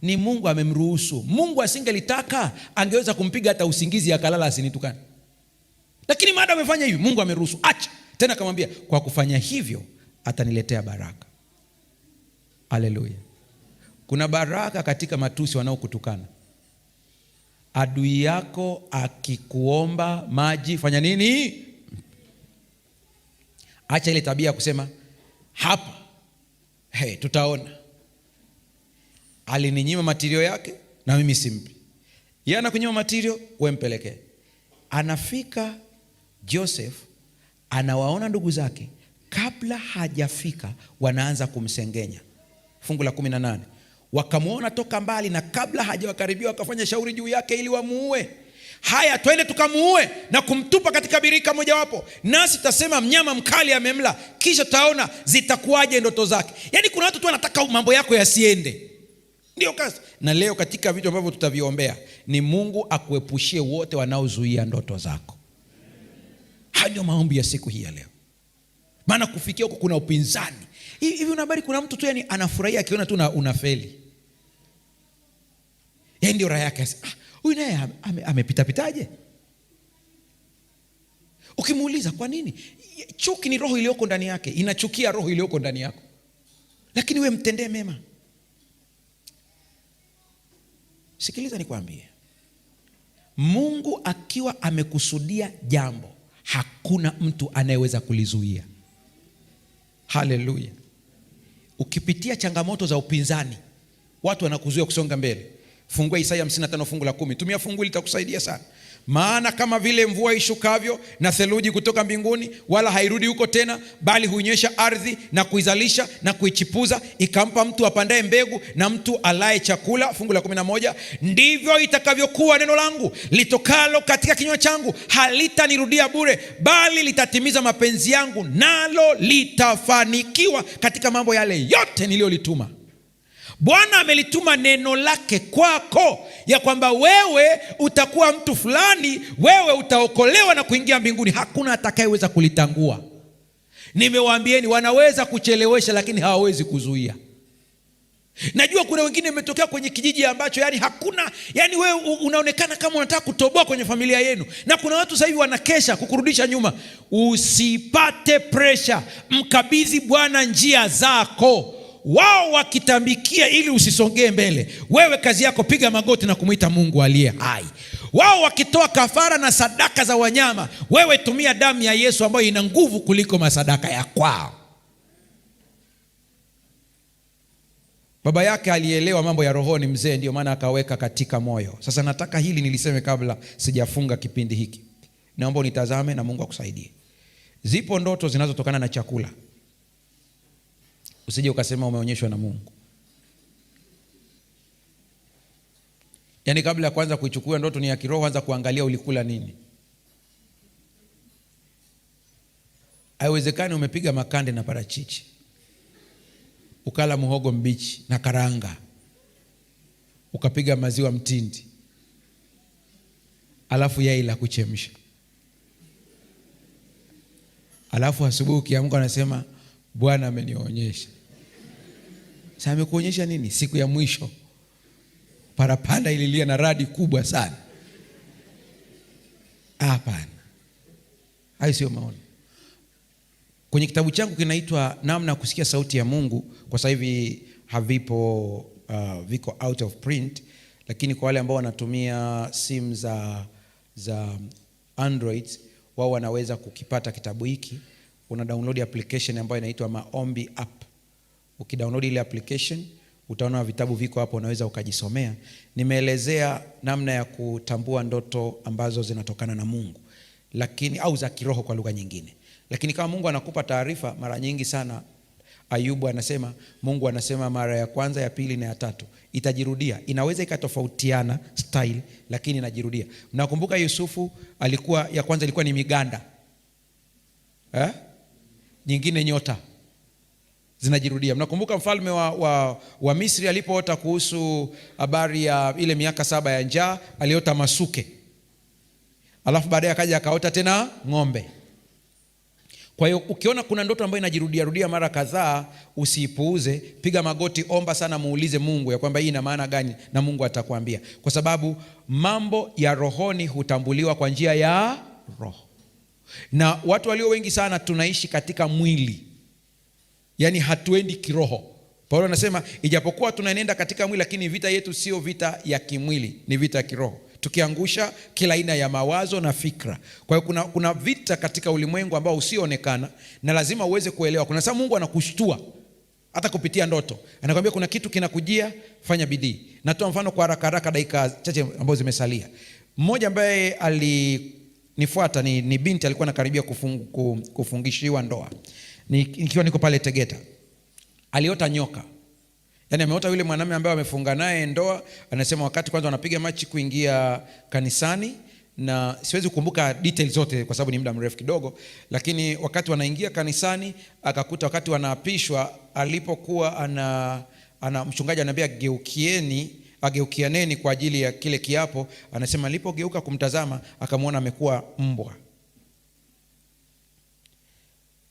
ni Mungu amemruhusu. Mungu asingelitaka angeweza kumpiga hata usingizi akalala asinitukane. Lakini maada amefanya hivi, Mungu ameruhusu, acha. Tena akamwambia, kwa kufanya hivyo ataniletea baraka. Haleluya. Kuna baraka katika matusi wanaokutukana. Adui yako akikuomba maji, fanya nini? Acha ile tabia ya kusema hapa, tutaona. Alininyima matirio yake na mimi simpi. Yeye anakunyima matirio, wewe mpelekee. Anafika Joseph, anawaona ndugu zake, kabla hajafika wanaanza kumsengenya. Fungu la 18, wakamwona toka mbali, na kabla hajawakaribia wakafanya shauri juu yake ili wamuue. Haya, twende tukamuue na kumtupa katika birika mojawapo, nasi tasema mnyama mkali amemla, kisha taona zitakuwaje ndoto zake. Yaani kuna watu tu wanataka mambo yako yasiende. Ndio kazi. Na leo katika vitu ambavyo tutaviombea ni Mungu akuepushie wote wanaozuia ndoto zako. Hayo ndio maombi ya siku hii ya leo. Maana kufikia huko kuna upinzani. Hivi unabari kuna mtu tu yani anafurahia akiona tu unafeli. Yeye ndio raha yake. Huyu naye amepita pitaje? Ukimuuliza kwa nini? Chuki ni roho iliyoko ndani yake, inachukia roho iliyoko ndani yako. Lakini wewe mtendee mema. Sikiliza nikwambie, Mungu akiwa amekusudia jambo, hakuna mtu anayeweza kulizuia. Haleluya. Ukipitia changamoto za upinzani, watu wanakuzuia kusonga mbele, fungua Isaya 55 fungu la 10. Tumia fungu litakusaidia sana. Maana kama vile mvua ishukavyo na theluji kutoka mbinguni, wala hairudi huko tena, bali huinyesha ardhi na kuizalisha na kuichipuza, ikampa mtu apandaye mbegu na mtu alaye chakula. Fungu la 11, ndivyo itakavyokuwa neno langu litokalo katika kinywa changu, halitanirudia bure, bali litatimiza mapenzi yangu, nalo litafanikiwa katika mambo yale yote niliyolituma. Bwana amelituma neno lake kwako ya kwamba wewe utakuwa mtu fulani, wewe utaokolewa na kuingia mbinguni. Hakuna atakayeweza kulitangua. Nimewaambieni, wanaweza kuchelewesha lakini hawawezi kuzuia. Najua kuna wengine imetokea kwenye kijiji ambacho hakuna, wewe unaonekana kama unataka kutoboa kwenye familia yenu, na kuna watu sasa hivi wanakesha kukurudisha nyuma. Usipate pressure, mkabidhi Bwana njia zako. Wao wakitambikia ili usisongee mbele, wewe kazi yako piga magoti na kumuita Mungu aliye hai. Wao wakitoa kafara na sadaka za wanyama, wewe tumia damu ya Yesu ambayo ina nguvu kuliko masadaka ya kwao. Baba yake alielewa mambo ya rohoni mzee, ndio maana akaweka katika moyo. Sasa nataka hili niliseme kabla sijafunga kipindi hiki. Naomba unitazame na Mungu akusaidie. Zipo ndoto zinazotokana na chakula. Usije ukasema umeonyeshwa na Mungu. Kabla ya kwanza kuichukua ndoto ni ya kiroho, anza kuangalia ulikula nini. Haiwezekani umepiga makande na parachichi, ukala muhogo mbichi na karanga, ukapiga maziwa mtindi, alafu yai la kuchemsha, alafu asubuhi ukiamka unasema Bwana amenionyesha. Sasa amekuonyesha nini? Siku ya mwisho parapanda ililia na radi kubwa sana. Hapana, hayo sio maono. Kwenye kitabu changu kinaitwa Namna ya Kusikia Sauti ya Mungu, kwa sasa hivi havipo, viko out of print, lakini kwa wale ambao wanatumia simu za Android, wao wanaweza kukipata kitabu hiki. Una download application ambayo inaitwa Maombi app. Ukidownload ile application utaona vitabu viko hapo, unaweza ukajisomea. Nimeelezea namna ya kutambua ndoto ambazo zinatokana na Mungu, lakini au za kiroho kwa lugha nyingine. Lakini kama Mungu anakupa taarifa, mara nyingi sana Ayubu anasema, Mungu anasema mara ya kwanza, ya pili na ya tatu, itajirudia. Inaweza ikatofautiana style, lakini inajirudia. Mnakumbuka Yusufu alikuwa, ya kwanza ilikuwa ni miganda, nyingine nyota, zinajirudia. Mnakumbuka mfalme wa Misri alipoota kuhusu habari ya ile miaka 7 ya njaa, aliota masuke, alafu baadaye akaja akaota tena ng'ombe. Kwa hiyo ukiona kuna ndoto ambayo inajirudia rudia mara kadhaa, usiipuuze, piga magoti, omba sana, muulize Mungu ya kwamba hii ina maana gani, na Mungu atakwambia, kwa sababu mambo ya rohoni hutambuliwa kwa njia ya roho. Na watu walio wengi sana tunaishi katika mwili, hatuendi kiroho. Paulo anasema ijapokuwa tunaenenda katika mwili, lakini vita yetu sio vita ya kimwili, ni vita ya kiroho, tukiangusha kila aina ya mawazo na fikra. Kwa hiyo kuna vita katika ulimwengu ambao usioonekana, na lazima uweze kuelewa. Kuna sababu Mungu anakushtua hata kupitia ndoto, anakuambia kuna kitu kinakujia, fanya bidii. Natoa mfano kwa haraka dakika chache ambazo zimesalia. Mmoja ambaye alinifuata ni binti, alikuwa anakaribia kufungishiwa ndoa, nikiwa niko pale Tegeta. Aliota nyoka. Ameota yule mwanamume ambaye amefunga naye ndoa. Anasema wakati kwanza wanapiga machi kuingia kanisani, na siwezi kukumbuka details zote kwa sababu ni muda mrefu kidogo, lakini wakati wanaingia kanisani akakuta wakati wanaapishwa, alipokuwa ana mchungaji anambia ageukianeni kwa ajili ya kile kiapo. Anasema alipogeuka kumtazama akamwona amekuwa mbwa,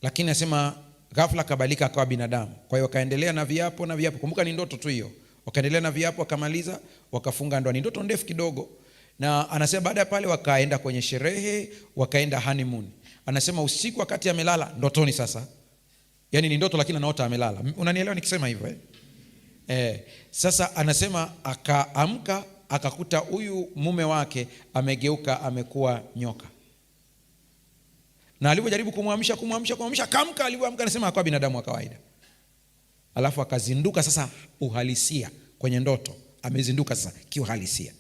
lakini anasema ghafla kabadilika akawa binadamu. Kwa hiyo wakaendelea na viapo. Kumbuka ni ndoto tu hiyo. Wakaendelea na viapo, wakamaliza, wakafunga ndoa. Ni ndoto ndefu kidogo. Na anasema baada ya pale wakaenda kwenye sherehe, wakaenda honeymoon. Anasema usiku wakati amelala ndotoni sasa. Ni ndoto lakini anaota amelala. Unanielewa nikisema hivyo? Sasa anasema akaamka akakuta huyu mume wake amegeuka, amekuwa nyoka. Na alipojaribu kumwamsha akamka, alipoamka anasema akawa binadamu wa kawaida. Alafu akazinduka sasa uhalisia kwenye ndoto, amezinduka sasa kiuhalisia.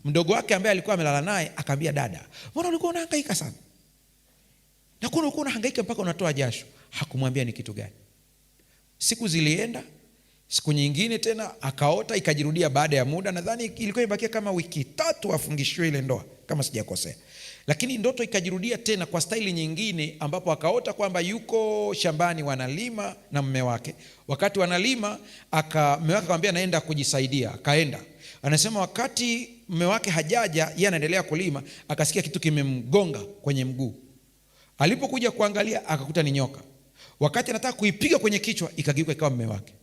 Mdogo wake ambaye alikuwa amelala naye akamwambia, dada, mbona ulikuwa unahangaika sana? Na ulikuwa unahangaika mpaka unatoa jasho? Hakumwambia ni kitu gani. Siku zilienda, Siku nyingine tena akaota, ikajirudia baada ya muda. Nadhani ilikuwa imebakia kama wiki 3 afungishiwe ile ndoa kama sijakosea. Lakini ndoto ikajirudia tena kwa staili nyingine, ambapo akaota kwamba yuko shambani wanalima na mume wake. Wakati wanalima mume wake akamwambia naenda kujisaidia, akaenda. Anasema wakati mume wake hajaja, yeye anaendelea kulima, akasikia kitu kimemgonga kwenye mguu. Alipokuja kuangalia akakuta ni nyoka. Wakati anataka kuipiga kwenye kichwa, ikageuka ikawa mume wake.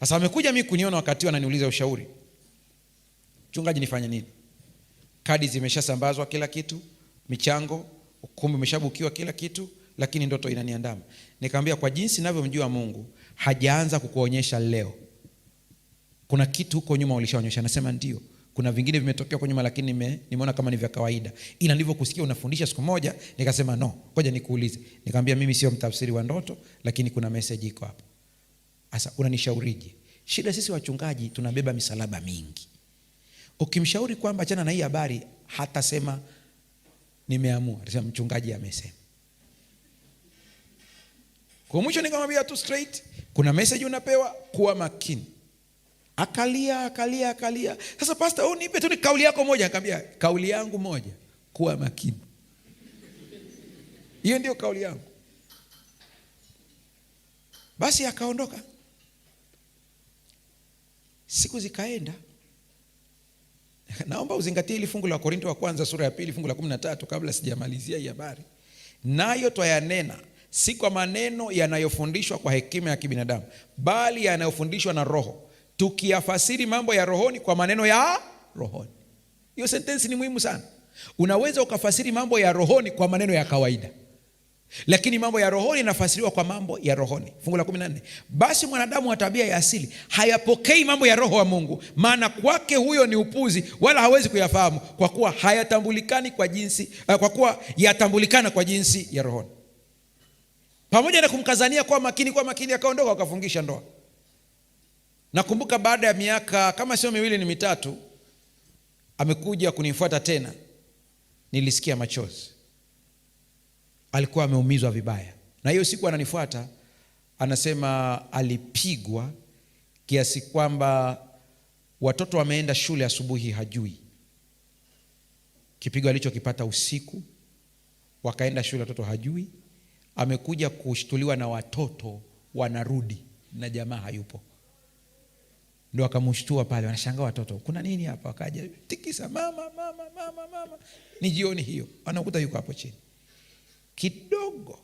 Sasa amekuja mimi kuniona, wakati ananiuliza ushauri, mchungaji nifanye nini? Kadi zimeshasambazwa kila kitu, michango, ukumbi umeshabukiwa kila kitu, lakini ndoto inaniandama. Nikamwambia kwa jinsi ninavyomjua Mungu, hajaanza kukuonyesha leo. Kuna kitu huko nyuma ulishaonyesha. Anasema ndio. Kuna vingine vimetokea huko nyuma, lakini nimeona kama ni vya kawaida. Ila nilivyokusikia unafundisha siku moja, nikasema no, ngoja nikuulize. Nikamwambia mimi sio mtafsiri wa ndoto, lakini kuna message iko hapo. Sasa unanishaurije? Shida sisi wachungaji tunabeba misalaba mingi. Ukimshauri kwamba achana na hii habari, hatasema nimeamua, atasema mchungaji amesema. Kwa mwisho nikamwambia tu straight, kuna message unapewa, kuwa makini. Akalia. Sasa pastor, nipe tu kauli yako moja. Nikamwambia kauli yangu moja, kuwa makini. Hiyo ndio kauli yangu. Basi akaondoka. Siku zikaenda. Naomba uzingatie ili fungu la Korinto wa kwanza sura ya 2 fungu la 13 kabla sijamalizia hii habari. Nayo twayanena si kwa maneno yanayofundishwa kwa hekima ya kibinadamu, bali yanayofundishwa na Roho, tukiyafasiri mambo ya rohoni kwa maneno ya rohoni. Hiyo sentensi ni muhimu sana. Unaweza ukafasiri mambo ya rohoni kwa maneno ya kawaida, lakini mambo ya rohoni yanafasiriwa kwa mambo ya rohoni. Fungu la 14, basi mwanadamu wa tabia ya asili hayapokei mambo ya Roho wa Mungu, maana kwake huyo ni upuzi, wala hawezi kuyafahamu, kwa kuwa hayatambulikani kwa jinsi kwa kuwa yatambulikana kwa jinsi ya rohoni. Pamoja na kumkazania kwa makini, akaondoka, akafungisha ndoa. Nakumbuka baada ya miaka kama sio 2 ni 3, amekuja kunifuata tena. Nilisikia machozi. Alikuwa ameumizwa vibaya. Na hiyo siku ananifuata, anasema alipigwa kiasi kwamba watoto wameenda shule asubuhi hajui. Kipigo alichokipata usiku, wakaenda shule watoto hajui. Amekuja kushtuliwa na watoto wanarudi na jamaa hayupo. Ndio akamshtua pale, wanashangaa watoto, kuna nini hapa? Wakaja tikisa mama. Ni jioni hiyo, anakuta yuko hapo chini. Kidogo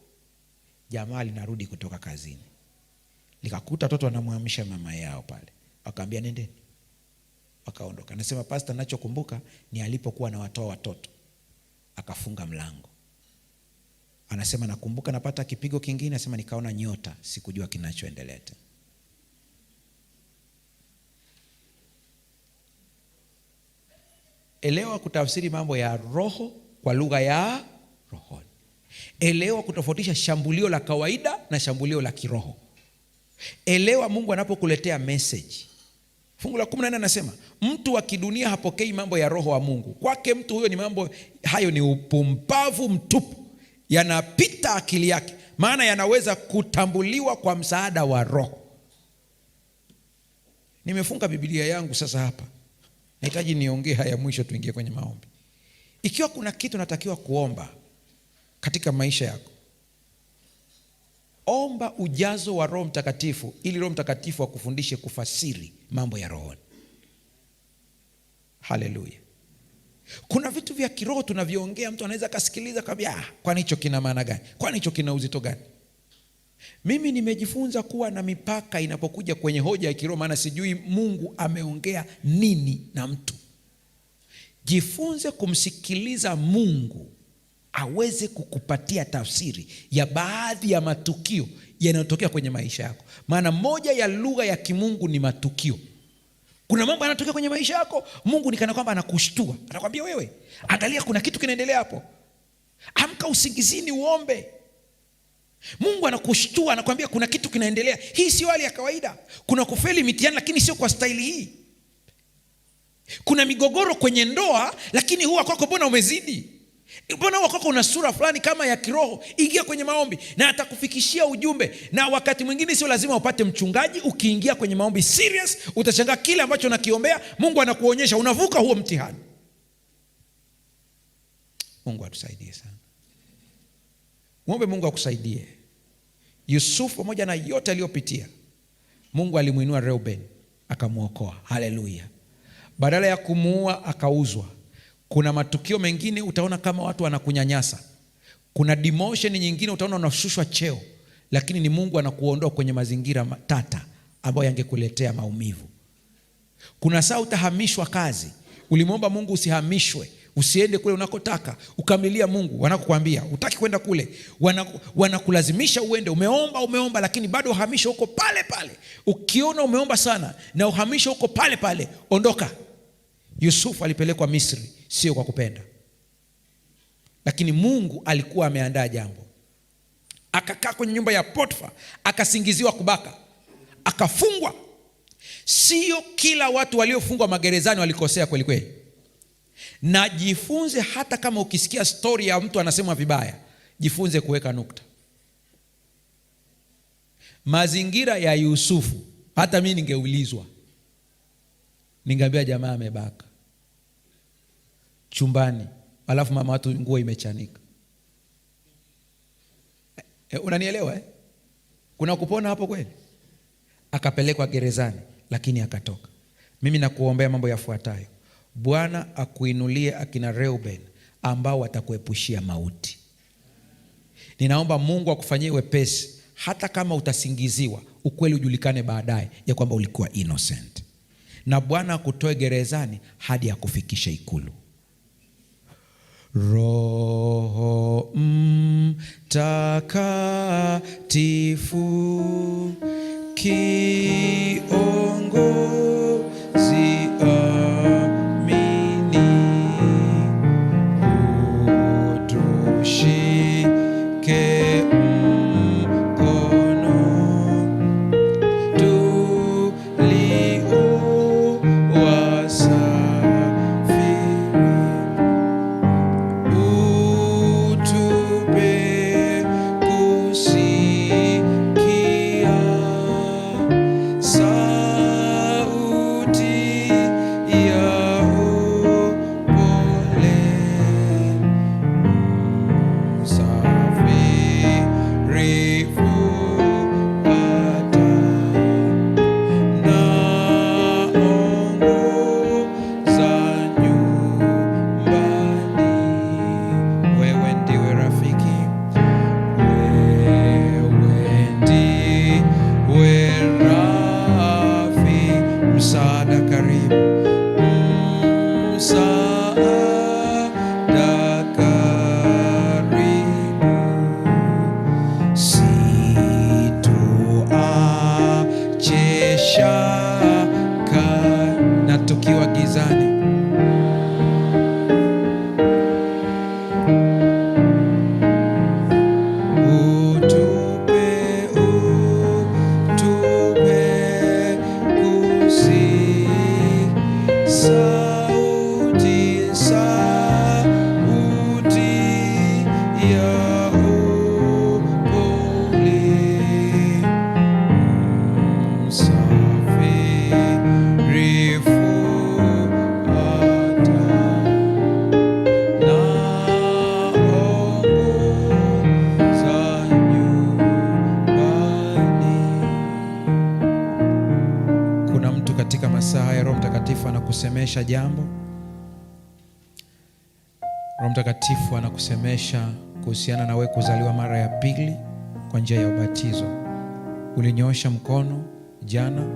jamaa linarudi kutoka kazini, likakuta watoto wanamhamisha mama yao pale. Akamwambia nendeni, wakaondoka. Anasema pastor, ninachokumbuka ni alipokuwa anawatoa watoto akafunga mlango. Anasema nakumbuka napata kipigo kingine, anasema nikaona nyota, sikujua kinachoendelea. Elewa kutafsiri mambo ya roho kwa lugha ya rohoni. Elewa kutofautisha shambulio la kawaida na shambulio la kiroho. Elewa Mungu anapokuletea message. Fungu la 14 anasema mtu wa kidunia hapokei mambo ya Roho wa Mungu. Kwake mtu huyo ni mambo hayo ni upumbavu mtupu, yanapita akili yake, maana yanaweza kutambuliwa kwa msaada wa Roho. Nimefunga Biblia yangu sasa hapa. Nahitaji niongee haya mwisho tuingie kwenye maombi. Ikiwa kuna kitu natakiwa kuomba katika maisha yako, omba ujazo wa Roho Mtakatifu, ili Roho Mtakatifu akufundishe kufasiri mambo ya rohoni. Haleluya. Kuna vitu vya kiroho tunavyoongea, mtu anaweza kasikiliza kabisa, kwani hicho kina maana gani? Kwani hicho kina uzito gani? Mimi nimejifunza kuwa na mipaka inapokuja kwenye hoja ya kiroho, maana sijui Mungu ameongea nini na mtu. Jifunze kumsikiliza Mungu aweze kukupatia tafsiri ya baadhi ya matukio yanayotokea kwenye maisha yako. Maana moja ya lugha ya kimungu ni matukio. Kuna mambo yanatokea kwenye maisha yako, Mungu ni kana kwamba anakushtua. Anakuambia wewe, angalia kuna kitu kinaendelea hapo. Amka usingizini uombe. Mungu anakushtua, anakuambia kuna kitu kinaendelea. Hii sio hali ya kawaida. Kuna kufeli mitihani, lakini sio kwa staili hii. Kuna migogoro kwenye ndoa, lakini huwa kwako mbona umezidi. Mbona wako una sura fulani kama ya kiroho? Ingia kwenye maombi na atakufikishia ujumbe. Na wakati mwingine sio lazima upate mchungaji. Ukiingia kwenye maombi serious, utashangaa kile ambacho nakiombea Mungu anakuonyesha, unavuka huo mtihani. Mungu atusaidie sana. Muombe Mungu akusaidie. Yusuf pamoja na yote aliyopitia, Mungu alimuinua Reuben akamuokoa. Haleluya. Badala ya kumuua akauzwa. Kuna matukio mengine utaona kama watu wanakunyanyasa. Kuna demotion nyingine utaona unashushwa cheo, lakini ni Mungu anakuondoa kwenye mazingira matata ambayo yangekuletea maumivu. Kuna saa utahamishwa kazi. Ulimwomba Mungu usihamishwe, usiende kule unakotaka, ukamilia Mungu, wanakukwambia utaki kwenda kule, wanakulazimisha uende. Umeomba lakini bado uhamisho huko pale pale. Ukiona umeomba sana na uhamisho huko pale pale, ondoka. Yusuf alipelekwa Misri sio kwa kupenda, lakini Mungu alikuwa ameandaa jambo. Akakaa kwenye nyumba ya Potifa, akasingiziwa kubaka, akafungwa. Sio kila watu waliofungwa magerezani walikosea kweli kweli. Na jifunze, hata kama ukisikia story ya mtu anasema vibaya, jifunze kuweka nukta. Mazingira ya Yusufu, hata mimi ningeulizwa, ningeambia jamaa amebaka chumbani, alafu mama watu nguo imechanika. Unanielewa? Kuna kupona hapo kweli? Akapelekwa gerezani lakini akatoka. Mimi nakuombea mambo yafuatayo. Bwana akuinulie akina Reuben ambao watakuepushia mauti. Ninaomba Mungu akufanyie wepesi, hata kama utasingiziwa, ukweli ujulikane baadaye ya kwamba ulikuwa innocent. Na Bwana akutoe gerezani hadi akufikishe ikulu. Roho Mtakatifu kiongozi amini, utushike mkono anakusemesha jambo. Roho Mtakatifu anakusemesha kuhusiana na wewe kuzaliwa mara ya pili kwa njia ya ubatizo. Ulinyosha mkono jana,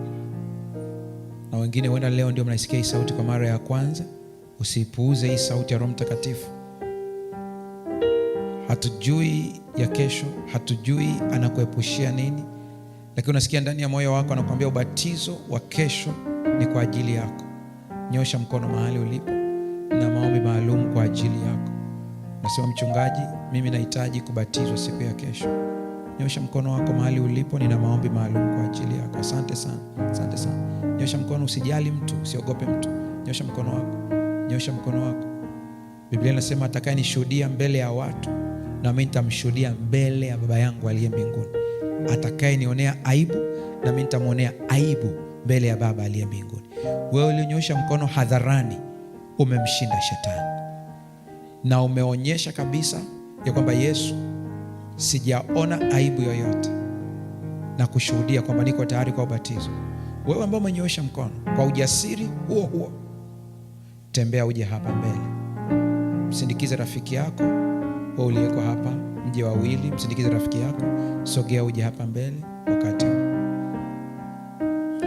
na wengine huenda leo ndio mnaisikia hii sauti kwa mara ya kwanza. Usipuuze hii sauti ya Roho Mtakatifu. Hatujui ya kesho, hatujui anakuepushia nini, lakini unasikia ndani ya moyo wako anakuambia ubatizo wa kesho ni kwa ajili yako. Nyosha mkono mahali ulipo na maombi maalum kwa ajili yako. Nasema, mchungaji, mimi nahitaji kubatizwa siku ya kesho. Nyosha mkono wako mahali ulipo, nina maombi maalum kwa ajili yako. Asante sana, asante sana. Nyosha mkono, usijali mtu, usiogope mtu. Nyosha mkono wako, nyosha mkono wako. Biblia inasema atakayenishuhudia mbele ya watu, na mimi nitamshuhudia mbele ya Baba yangu aliye mbinguni. Atakayenionea aibu, na mimi nitamwonea aibu mbele ya Baba aliye mbinguni. Wewe ulionyosha mkono hadharani, umemshinda shetani, na umeonyesha kabisa ya kwamba Yesu, sijaona aibu yoyote, na kushuhudia kwamba niko tayari kwa ubatizo. Wewe ambao umenyosha mkono, kwa ujasiri huo huo, tembea uje hapa mbele. Msindikize rafiki yako, wewe uliyeko hapa, mje wawili, msindikize rafiki yako, sogea uje hapa mbele wakati huu.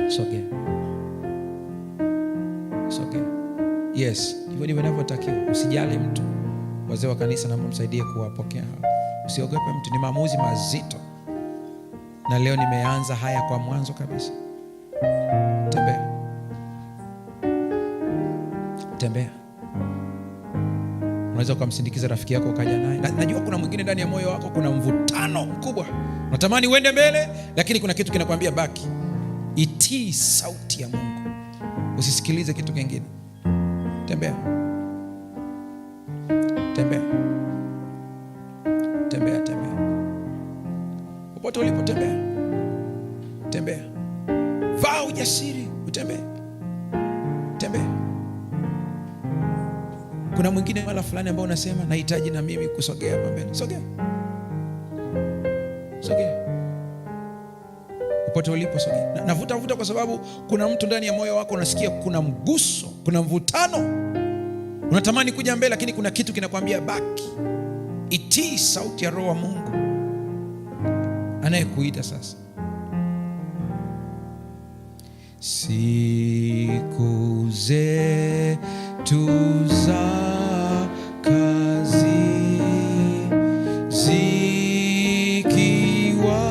Sogea. Sogea. Yes, hivyo ndivyo inavyotakiwa. Usijali mtu. Wazee wa kanisa naomba msaidie kuwapokea hao. Usiogope mtu, ni maamuzi mazito. Na leo nimeanza haya kwa mwanzo kabisa. Tembea. Tembea. Unaweza ukamsindikiza rafiki yako ukaja naye. Najua kuna mwingine ndani ya moyo wako kuna mvutano mkubwa. Unatamani uende mbele, lakini kuna kitu kinakwambia baki. Itii sauti ya Mungu. Usisikilize kitu kingine. Tembea. Tembea. Tembea, tembea. Popote ulipo tembea. Tembea. Vaa ujasiri, utembee. Tembea. Kuna mwingine mara fulani ambao unasema nahitaji na mimi kusogea hapa mbele. Sogea. Sogea. Popote ulipo sogea. Navuta kwa sababu kuna mtu ndani ya moyo wako unasikia kuna mguso, kuna mvutano. Unatamani kuja mbele, lakini kuna kitu kinakwambia baki. Itii sauti ya Roho wa Mungu anayekuita sasa. Siku zetu za kazi zikiwa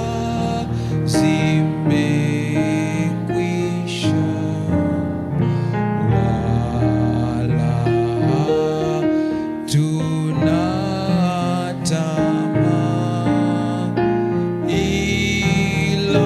zimekwisha, wala tunatamaa ila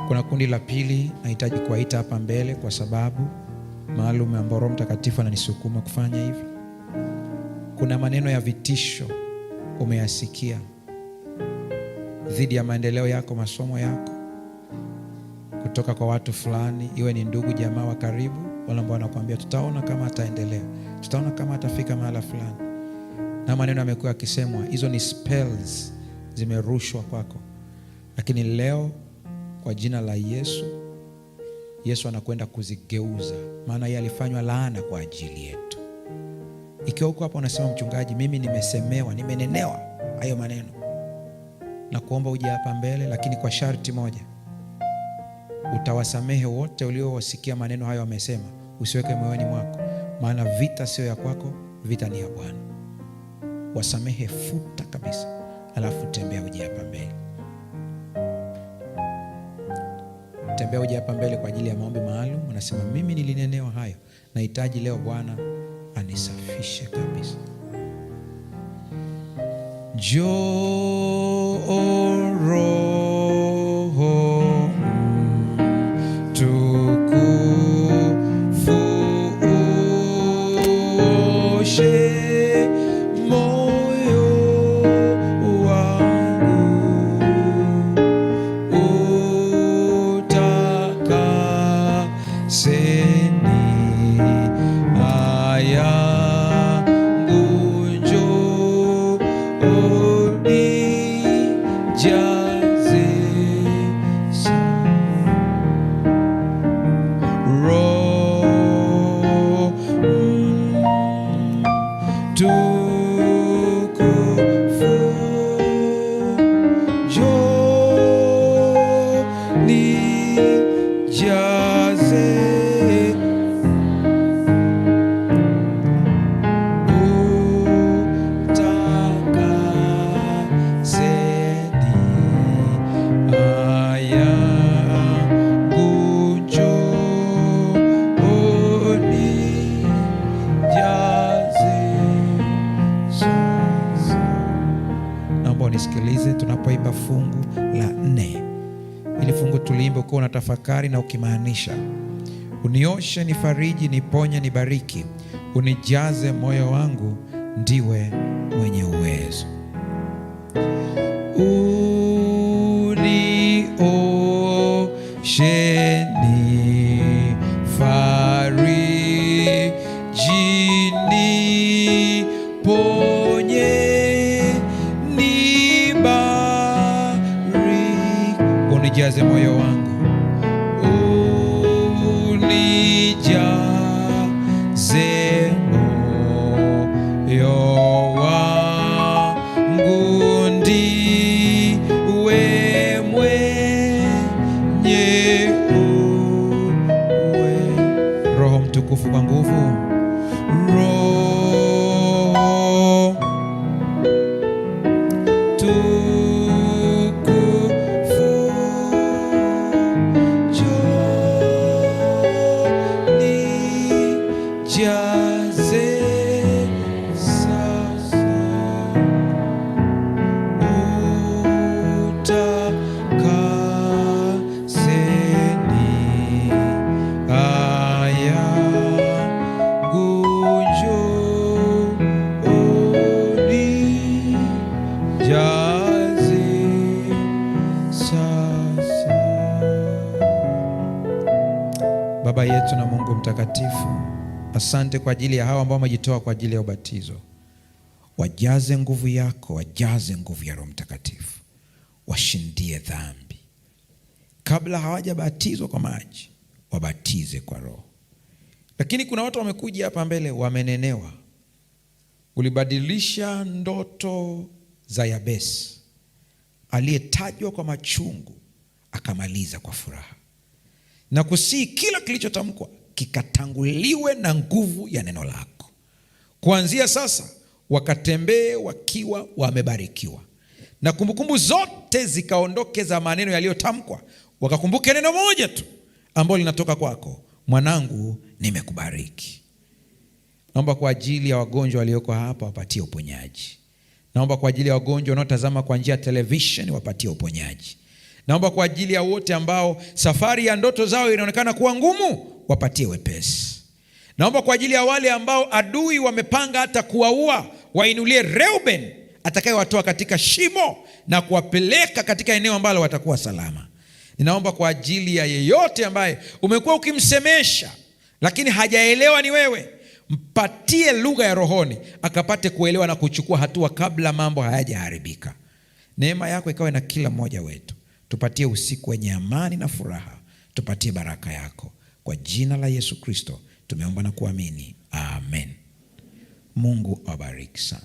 Kuna kundi la pili nahitaji kuwaita hapa mbele kwa sababu maalum ambayo Roho Mtakatifu ananisukuma kufanya hivi. Kuna maneno ya vitisho umeyasikia dhidi ya maendeleo yako, masomo yako, kutoka kwa watu fulani, iwe ni ndugu, jamaa wa karibu, wale ambao wanakuambia tutaona kama ataendelea, tutaona kama atafika mahala fulani. Na maneno yamekuwa yakisemwa, hizo ni spells zimerushwa kwako. Lakini leo kwa jina la Yesu, Yesu anakwenda kuzigeuza, maana yeye alifanywa laana kwa ajili yetu. Ikiwa uko hapa unasema mchungaji, mimi nimesemewa, nimenenewa hayo maneno, na kuomba uje hapa mbele, lakini kwa sharti moja. Utawasamehe wote uliowasikia maneno hayo wamesema, usiweke moyoni mwako, maana vita sio ya kwako, vita ni ya Bwana. Wasamehe, futa kabisa, alafu tembea uje hapa mbele. Tembea uje hapa mbele kwa ajili ya maombi maalum. Unasema mimi nilinenewa hayo, nahitaji leo Bwana anisafishe kabisa. Njoo Roho Mtukufu, oshe moyo wangu, utakaseni haya. Just fungu la 4. Ili fungu tuliimbe ukiwa unatafakari na ukimaanisha: unioshe, nifariji, niponye, nibariki, unijaze moyo wangu, ndiwe mwenye uwezo. Unioshe, nifariji, niponye, nibariki, unijaze moyo wangu, unijaze moyo wangu, ndiwe mwenye uwe. Roho Mtukufu kwa nguvu, Roho Mtukufu, jaze sasa, utakaseni haya gunjo, unijaze sasa. Baba yetu na Mungu mtakatifu, asante kwa ajili ya hawa ambao wamejitoa kwa ajili ya ubatizo. Wajaze nguvu yako, wajaze nguvu ya Roho Mtakatifu, washindie dhambi. Kabla hawajabatizwa kwa maji, wabatize kwa Roho. Lakini kuna watu wamekuja hapa mbele, wamenenewa. Ulibadilisha ndoto za Yabesi, aliyetajwa kwa machungu akamaliza kwa furaha, na kusii kila kilichotamkwa kikatanguliwe na nguvu ya neno lako. Kuanzia sasa wakatembee wakiwa wamebarikiwa, na kumbukumbu zote zikaondoke za maneno yaliyotamkwa, wakakumbuke neno moja tu ambalo linatoka kwako: mwanangu, nimekubariki. Naomba kwa ajili ya wagonjwa walioko hapa, wapatie uponyaji. Naomba kwa ajili ya wagonjwa wanaotazama kwa njia ya television, wapatie uponyaji. Naomba kwa ajili ya wote ambao safari ya ndoto zao inaonekana kuwa ngumu, wapatie wepesi. Naomba kwa ajili ya wale ambao adui wamepanga hata kuwaua, wainulie Reuben atakayewatoa katika shimo na kuwapeleka katika eneo ambalo watakuwa salama. Ninaomba kwa ajili ya yeyote ambaye umekuwa ukimsemesha lakini hajaelewa ni wewe, mpatie lugha ya rohoni akapate kuelewa na kuchukua hatua kabla mambo hayajaharibika. Neema yako ikawe na kila mmoja wetu. Tupatie usiku wenye amani na furaha. Tupatie baraka yako. Kwa jina la Yesu Kristo tumeomba na kuamini. Amen. Mungu awabariki sana.